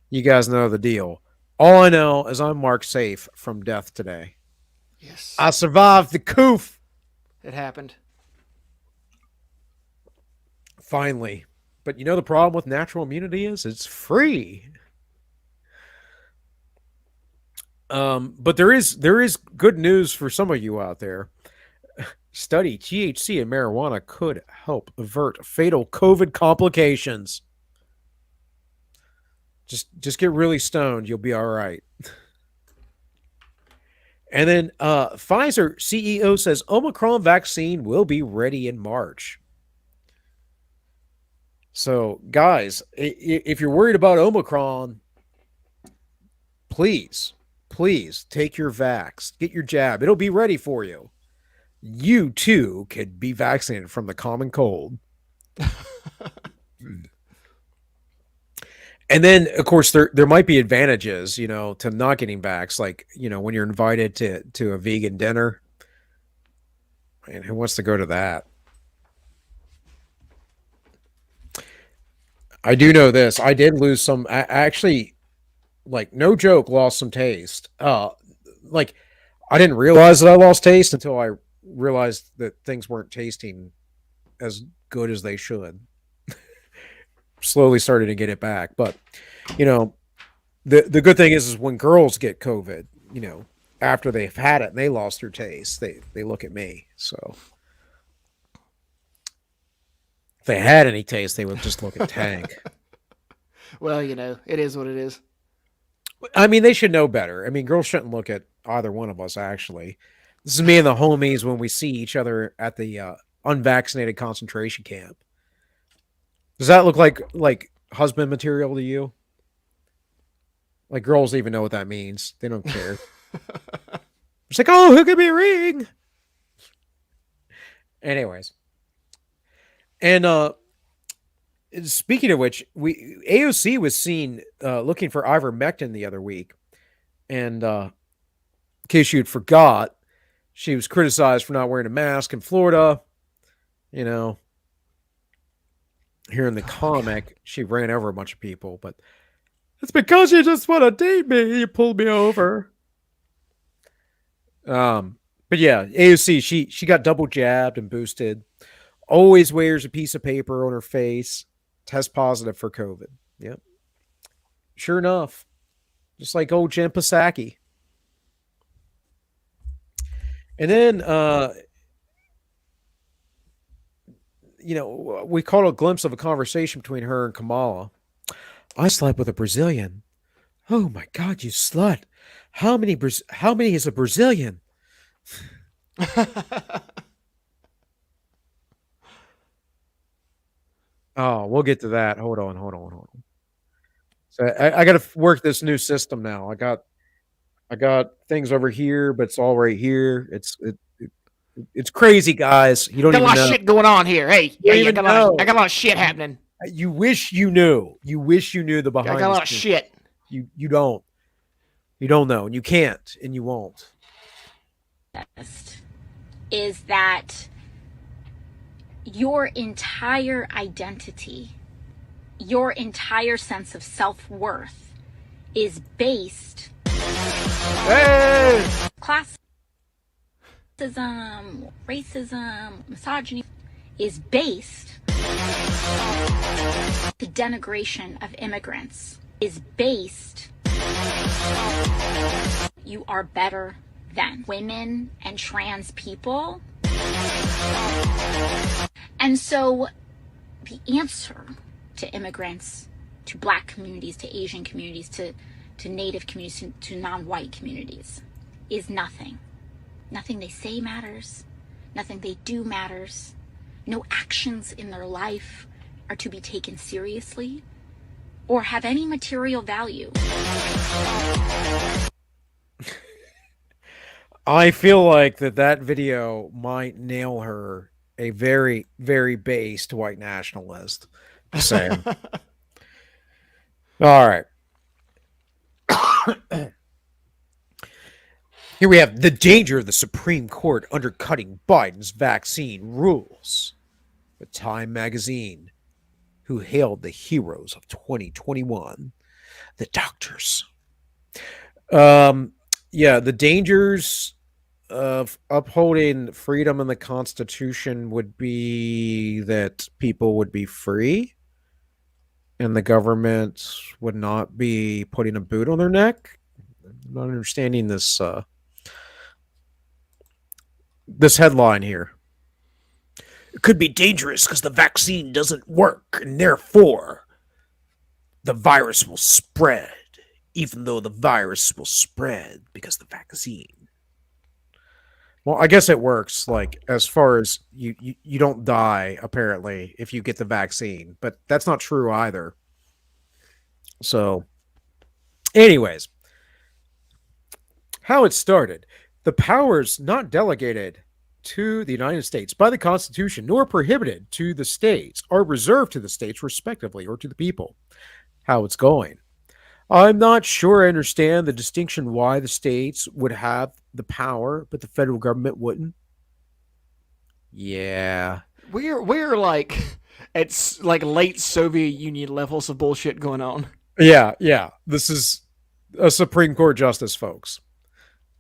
You guys know the deal. All I know is I'm marked safe from death today. Yes. I survived the coof. It happened. Finally. But you know the problem with natural immunity is it's free. But there is good news for some of you out there. study THC in marijuana could help avert fatal COVID complications. Just get really stoned. You'll be all right. And then Pfizer CEO says Omicron vaccine will be ready in March. So, guys, if you're worried about Omicron, please take your vax. Get your jab. It'll be ready for you. You, too, could be vaccinated from the common cold. And then, of course, there might be advantages, to not getting vax. Like, when you're invited to a vegan dinner. Man, who wants to go to that? I do know this. I did lose some. I actually, no joke, lost some taste. I didn't realize that I lost taste until I realized that things weren't tasting as good as they should. Slowly started to get it back. But, the good thing is when girls get COVID, after they've had it and they lost their taste, they look at me. So if they had any taste, they would just look at Tank. Well, it is what it is. I mean, they should know better. I mean, girls shouldn't look at either one of us, actually. This is me and the homies when we see each other at the unvaccinated concentration camp. Does that look like husband material to you? Like, girls even know what that means. They don't care. It's like, oh, who could be a ring? Anyways. And speaking of which, AOC was seen looking for ivermectin the other week. And in case you'd forgot, she was criticized for not wearing a mask in Florida. Here in the comic, she ran over a bunch of people, but it's because you just want to date me. You pulled me over. But yeah, AOC, she got double jabbed and boosted. Always wears a piece of paper on her face. Test positive for COVID. Yep. Sure enough. Just like old Jen Psaki. And then, we caught a glimpse of a conversation between her and Kamala. I slept with a Brazilian. Oh my God, you slut. How many is a Brazilian? Oh, we'll get to that. Hold on. So I got to work this new system now. I got things over here, but it's all right here. It's crazy, guys. You don't got even a lot know. of shit going on here. Hey, I got a lot of shit happening. You wish you knew. You wish you knew the behind. I got a lot of shit. You don't. You don't know, and you can't, and you won't. Is that your entire identity, your entire sense of self-worth is based classism, racism, misogyny is based the denigration of immigrants is based you are better than women and trans people. And so the answer to immigrants, to Black communities, to Asian communities, to Native communities, to non-white communities is nothing. Nothing they say matters. Nothing they do matters. No actions in their life are to be taken seriously or have any material value. I feel like that video might nail her a very, very based white nationalist. Just saying. All right. Here we have the danger of the Supreme Court undercutting Biden's vaccine rules. The Time magazine, who hailed the heroes of 2021, the doctors. Yeah, the dangers of upholding freedom in the Constitution would be that people would be free and the government would not be putting a boot on their neck. I'm not understanding this this headline here. It could be dangerous because the vaccine doesn't work, and therefore the virus will spread, even though the virus will spread because the vaccine. Well, I guess it works, like, as far as you don't die, apparently, if you get the vaccine. But that's not true either. So, anyways, how it started. The powers not delegated to the United States by the Constitution, nor prohibited to the states, are reserved to the states respectively, or to the people. How it's going. I'm not sure I understand the distinction why the states would have the power, but the federal government wouldn't. Yeah. We're like at like late Soviet Union levels of bullshit going on. Yeah. This is a Supreme Court justice, folks.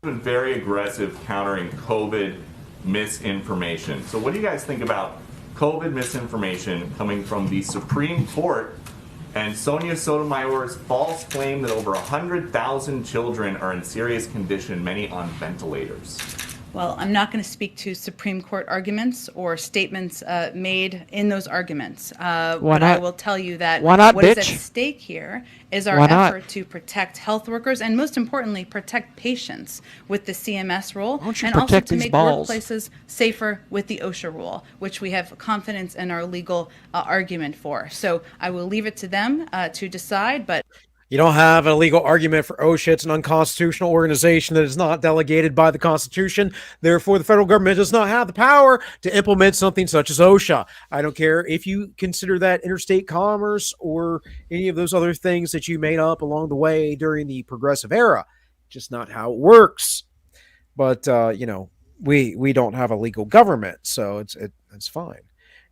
Been very aggressive countering COVID misinformation. So what do you guys think about COVID misinformation coming from the Supreme Court and Sonia Sotomayor's false claim that over 100,000 children are in serious condition, many on ventilators? Well, I'm not going to speak to Supreme Court arguments or statements made in those arguments. But I will tell you that what is at stake here is our effort to protect health workers and, most importantly, protect patients with the CMS rule, and also to make workplaces safer with the OSHA rule, which we have confidence in our legal argument for. So I will leave it to them to decide, but You don't have a legal argument for OSHA. It's an unconstitutional organization that is not delegated by the Constitution. Therefore, the federal government does not have the power to implement something such as OSHA. I don't care if you consider that interstate commerce or any of those other things that you made up along the way during the progressive era. Just not how it works. But, we don't have a legal government, so it's fine.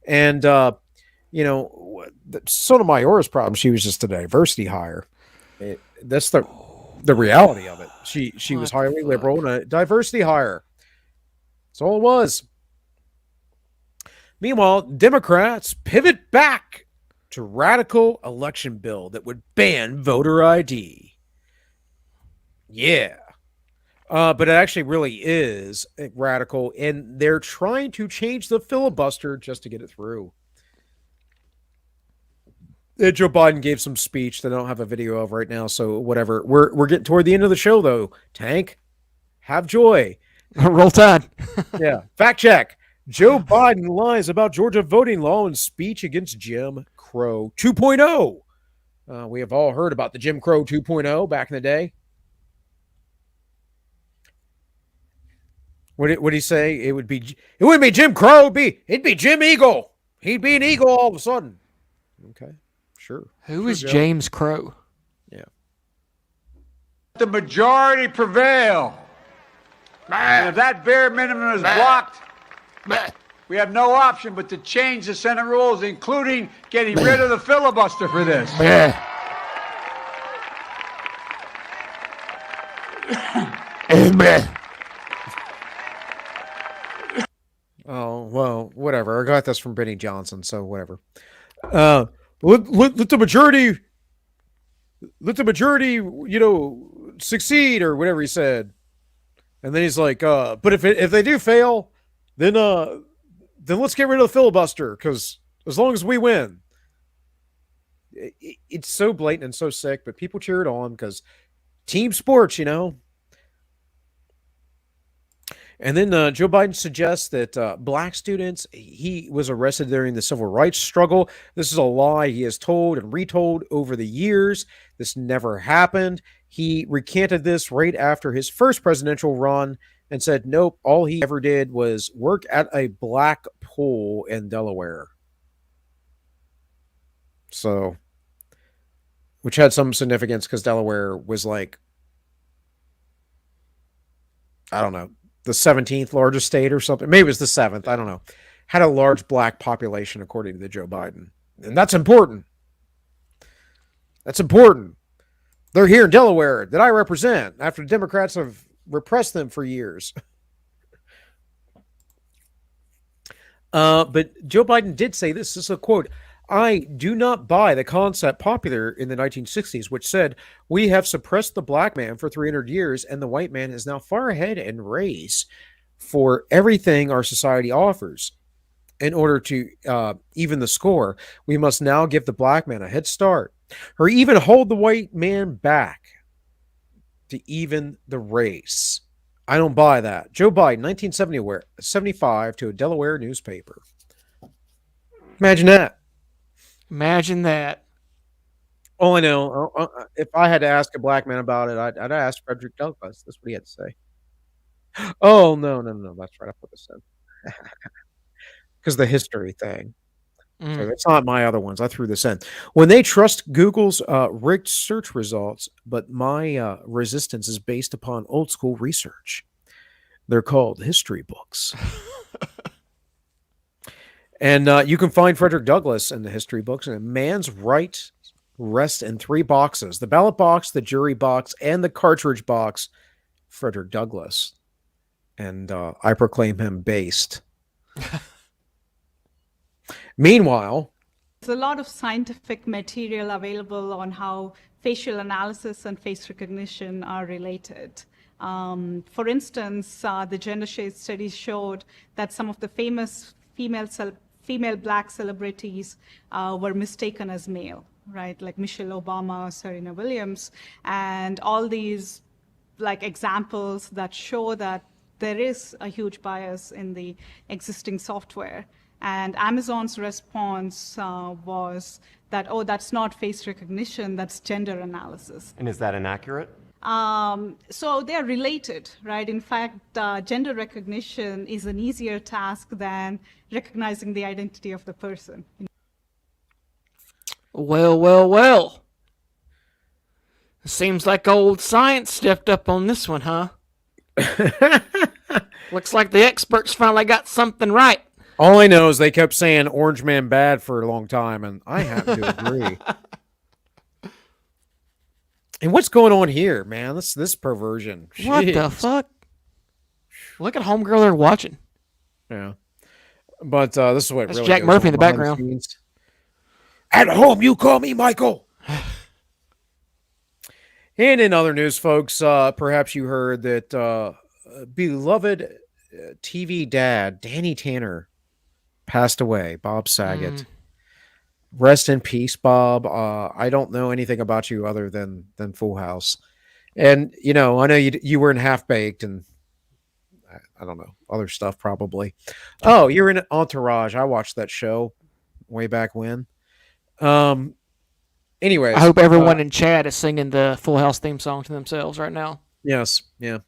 And, Sotomayor's problem, she was just a diversity hire. That's the reality of it. She was highly liberal and a diversity hire. That's all it was. Meanwhile, Democrats pivot back to radical election bill that would ban voter ID. Yeah. But it actually really is radical, and they're trying to change the filibuster just to get it through. Joe Biden gave some speech that I don't have a video of right now, so whatever. We're getting toward the end of the show, though. Tank, have joy. Roll Tide. Yeah. Fact check. Joe Biden lies about Georgia voting law in speech against Jim Crow 2.0. We have all heard about the Jim Crow 2.0 back in the day. What did he say? It wouldn't be Jim Crow. It'd be Jim Eagle. He'd be an eagle all of a sudden. Okay. Sure. Who is James Crow? Yeah. The majority prevail. And if that bare minimum is blocked, we have no option but to change the Senate rules, including getting rid of the filibuster for this. Oh, well, whatever. I got this from Benny Johnson, so whatever. Let the majority, succeed, or whatever he said. And then he's like, but if they do fail, then let's get rid of the filibuster, because as long as we win. It's so blatant and so sick, but people cheer it on because team sports, And then Joe Biden suggests that black students, he was arrested during the civil rights struggle. This is a lie he has told and retold over the years. This never happened. He recanted this right after his first presidential run and said, nope, all he ever did was work at a black pool in Delaware. So, which had some significance because Delaware was like, I don't know, the 17th largest state or something. Maybe it was the 7th. I don't know. Had a large black population, according to the Joe Biden. And that's important. That's important. They're here in Delaware that I represent after the Democrats have repressed them for years. But Joe Biden did say this. This is a quote. I do not buy the concept popular in the 1960s, which said, we have suppressed the black man for 300 years, and the white man is now far ahead in race for everything our society offers. In order to even the score, we must now give the black man a head start, or even hold the white man back to even the race. I don't buy that. Joe Biden, 1975, to a Delaware newspaper. Imagine that. Imagine that. All I know, if I had to ask a black man about it, I'd ask Frederick Douglass. That's what he had to say. Oh, no. That's right. I put this in. Because the history thing. So that's not my other ones. I threw this in. When they trust Google's rigged search results, but my resistance is based upon old school research. They're called history books. And you can find Frederick Douglass in the history books. And a man's right rests in 3 boxes: the ballot box, the jury box, and the cartridge box. Frederick Douglass. And I proclaim him based. Meanwhile, there's a lot of scientific material available on how facial analysis and face recognition are related. For instance, the gender shade study showed that some of the famous female black celebrities were mistaken as male, right? Like Michelle Obama, Serena Williams, and all these like examples that show that there is a huge bias in the existing software. And Amazon's response was that, oh, that's not face recognition, that's gender analysis. And is that inaccurate? So they're related, right? In fact, gender recognition is an easier task than recognizing the identity of the person. Well. Seems like old science stepped up on this one, huh? Looks like the experts finally got something right. All I know is they kept saying Orange Man bad for a long time, and I happen to agree. And what's going on here, man? This perversion. What Jeez. the fuck? Look at homegirl they're watching. Yeah. But this is what That's really Jack goes Murphy on in the behind background. scenes. At home, you call me Michael. And in other news, folks, perhaps you heard that beloved TV dad Danny Tanner passed away. Bob Saget. Rest in peace, Bob. I don't know anything about you other than Full House. And, you know, I know you were in Half Baked and I don't know, other stuff probably. Oh, you're in Entourage. I watched that show way back when. Anyways. I hope everyone in chat is singing the Full House theme song to themselves right now. Yes, yeah.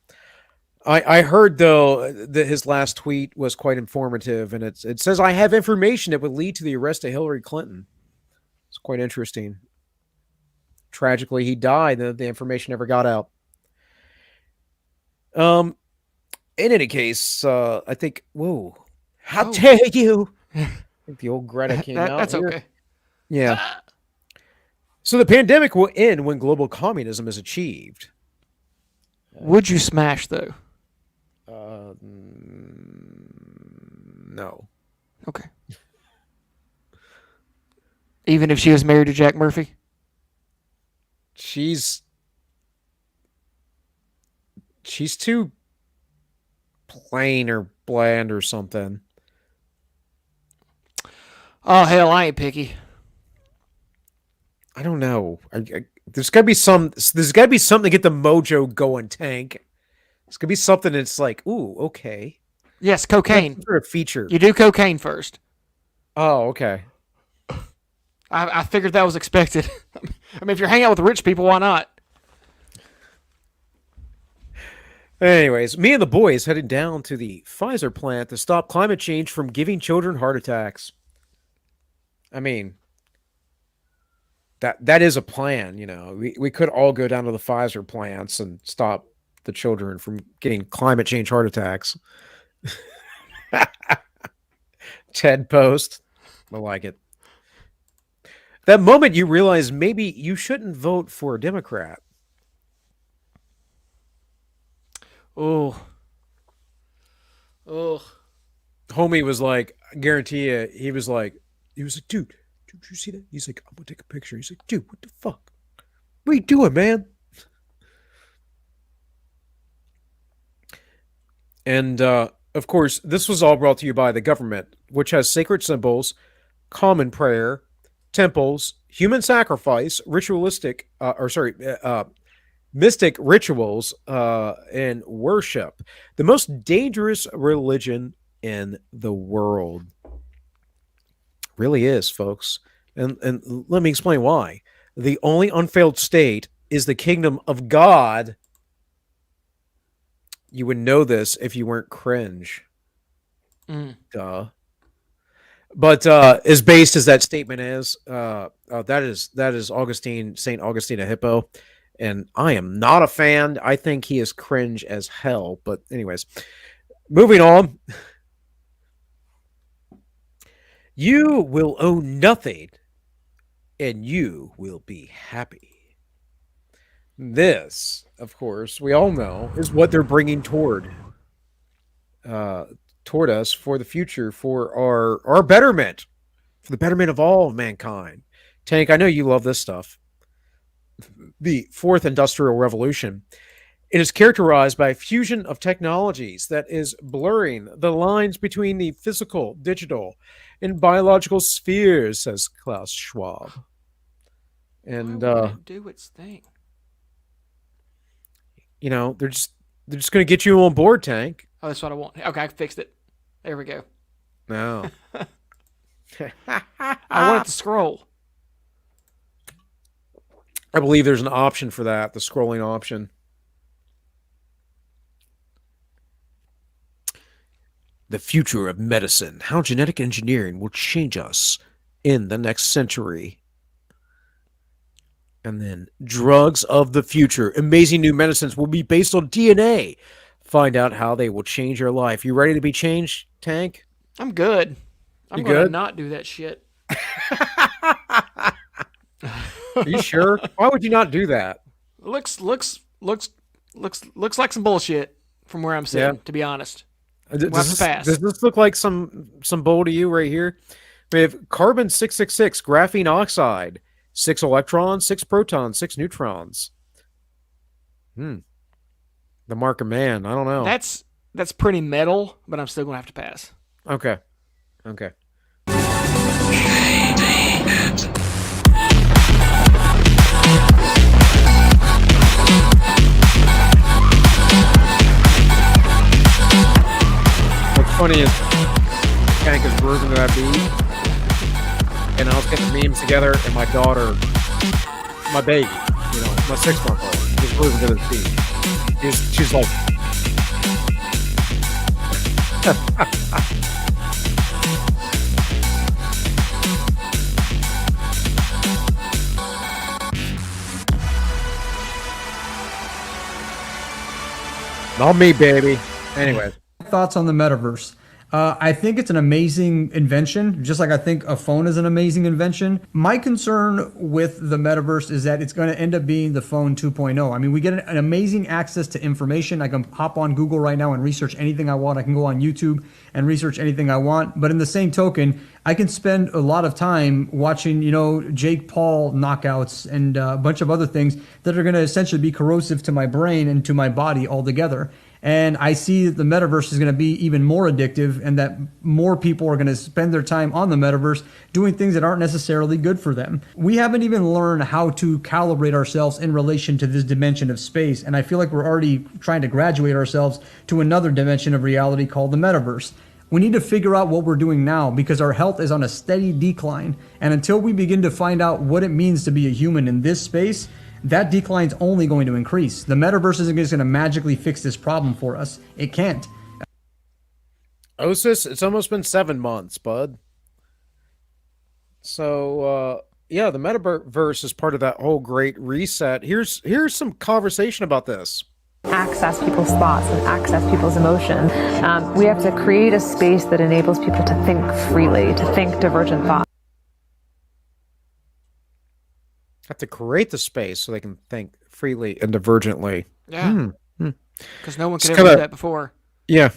I heard, though, that his last tweet was quite informative, and it says, I have information that would lead to the arrest of Hillary Clinton. It's quite interesting. Tragically, he died. The information never got out. In any case, I think, whoa, how dare you? I think the old Greta came out. That's here. okay. Yeah. So the pandemic will end when global communism is achieved. Would you smash, though? No. Okay. Even if she was married to Jack Murphy? She's too plain or bland or something. Oh, hell, I ain't picky. I don't know. There's got to be something to get the mojo going, Tank. There's got to be something that's like, ooh, okay. Yes, cocaine. Some sort of feature. You do cocaine first. Oh, okay. I figured that was expected. I mean, if you're hanging out with rich people, why not? Anyways, me and the boys headed down to the Pfizer plant to stop climate change from giving children heart attacks. I mean, that is a plan, you know. We could all go down to the Pfizer plants and stop the children from getting climate change heart attacks. Ted post. I like it. That moment you realize maybe you shouldn't vote for a Democrat. Oh. Homie was like, I guarantee you, he was like, dude, you see that? He's like, I'm gonna take a picture. He's like, dude, what the fuck? What are you doing, man? And of course, this was all brought to you by the government, which has sacred symbols, common prayer, temples, human sacrifice, mystic rituals, and worship. The most dangerous religion in the world. Really is, folks. And let me explain why. The only unfailed state is the kingdom of God. You would know this if you weren't cringe. Duh. But as based as that statement is, that is Augustine, St. Augustine of Hippo. And I am not a fan. I think he is cringe as hell. But anyways, moving on. You will own nothing, and you will be happy. This, of course, we all know, is what they're bringing toward us for the future, for our betterment, for the betterment of all of mankind. Tank, I know you love this stuff. The fourth industrial revolution. It is characterized by a fusion of technologies that is blurring the lines between the physical, digital, and biological spheres, says Klaus Schwab. And do its thing. You know, they're just going to get you on board, Tank. Oh, that's what I want. Okay, I fixed it. There we go. No. I want it to scroll. I believe there's an option for that, the scrolling option. The future of medicine, how genetic engineering will change us in the next century. And then drugs of the future, amazing new medicines will be based on DNA. Find out how they will change your life. You ready to be changed, Tank? I'm good. I'm going to not do that shit. Are you sure? Why would you not do that? Looks like some bullshit from where I'm sitting, to be honest. Does this look like some bull to you right here? We have carbon 666, graphene oxide, 6 electrons, 6 protons, 6 neutrons. The mark of man. I don't know. That's pretty metal, but I'm still gonna have to pass. Okay. What's funny is Tank is grooving to that beat, and I was getting memes together, and my daughter, my baby, my 6-month-old, was grooving to this beat. She's like, not me, baby. Anyway. Thoughts on the metaverse? I think it's an amazing invention, just like I think a phone is an amazing invention. My concern with the metaverse is that it's going to end up being the phone 2.0. I mean, we get an amazing access to information. I can hop on Google right now and research anything I want. I can go on YouTube and research anything I want. But in the same token, I can spend a lot of time watching, Jake Paul knockouts and a bunch of other things that are going to essentially be corrosive to my brain and to my body altogether. And I see that the metaverse is going to be even more addictive and that more people are going to spend their time on the metaverse doing things that aren't necessarily good for them. We haven't even learned how to calibrate ourselves in relation to this dimension of space. And I feel like we're already trying to graduate ourselves to another dimension of reality called the metaverse. We need to figure out what we're doing now because our health is on a steady decline. And until we begin to find out what it means to be a human in this space, that decline is only going to increase. The metaverse isn't just going to magically fix this problem for us. It can't. Osis, it's almost been 7 months, bud. So, the metaverse is part of that whole great reset. Here's some conversation about this. Access people's thoughts and access people's emotions. We have to create a space that enables people to think freely, to think divergent thoughts. Have to create the space so they can think freely and divergently. Yeah. Because no one could ever do that before. Yeah.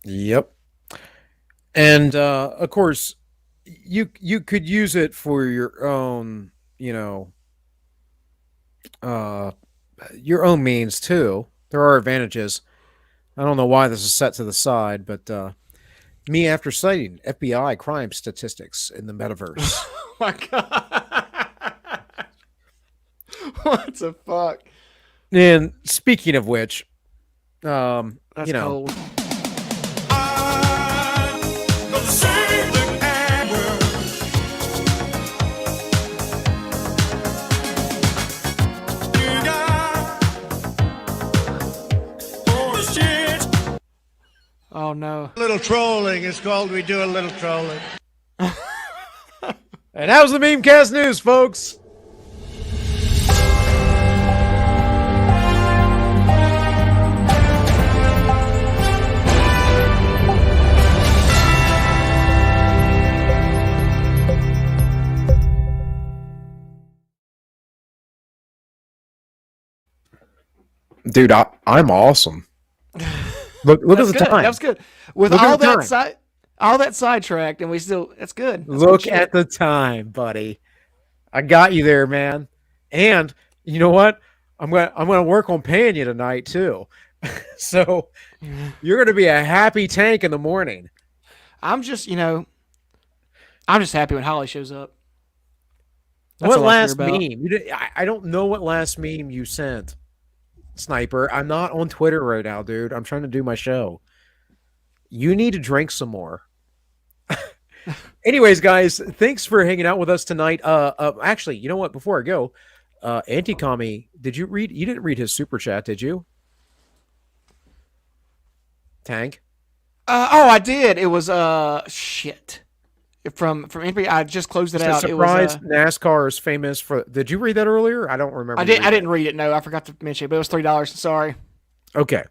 Yep. And of course, you could use it for your own, your own means too. There are advantages. I don't know why this is set to the side, but me after citing FBI crime statistics in the metaverse. Oh my god! What the fuck? And speaking of which, That's cold. Oh no. A little trolling is called we do a little trolling. And that was the Memecast News, folks. Dude, I'm awesome. Look at the good. time. That was good. With Look all at the that time. all that sidetracked, and we still that's good. That's Look good at the time, buddy. I got you there, man. And you know what? I'm gonna work on paying you tonight too. So you're gonna be a happy tank in the morning. I'm just happy when Holly shows up. That's What all I care last about. meme? I don't know what last meme you sent, Sniper. I'm not on Twitter right now, dude. I'm trying to do my show. You need to drink some more. Anyways, guys, thanks for hanging out with us tonight. Actually, you know what? Before I go, Anti-Commie, did you read? You didn't read his super chat, did you? Tank. Oh, I did. It was shit. From NPR. I just closed it out. Surprise! It was NASCAR is famous for. Did you read that earlier? I don't remember. I didn't read it. No, I forgot to mention it. But it was $3. Sorry. Okay.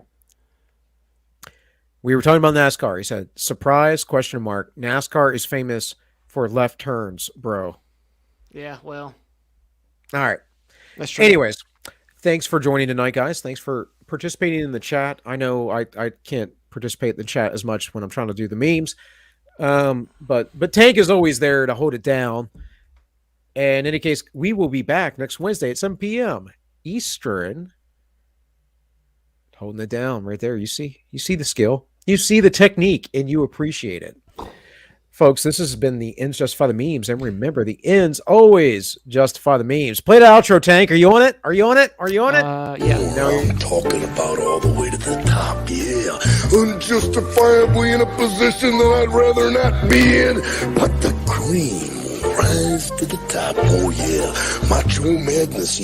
We were talking about NASCAR. He said, "Surprise? ? NASCAR is famous for left turns, bro." Yeah. Well. All right. That's true. Anyways, thanks for joining tonight, guys. Thanks for participating in the chat. I know I can't participate in the chat as much when I'm trying to do the memes. But Tank is always there to hold it down. And in any case, we will be back next Wednesday at 7 p.m. Eastern. Holding it down right there. You see the skill, you see the technique, and you appreciate it. Folks, this has been the Ends Justify the Memes. And remember, the ends always justify the memes. Play the outro, Tank. Are you on it? Are you on it? Are you on it? Yeah. No, I'm talking about all the way to the top, yeah. Unjustifiably in a position that I'd rather not be in. But the cream will rise to the top, oh yeah. Macho madness, yeah.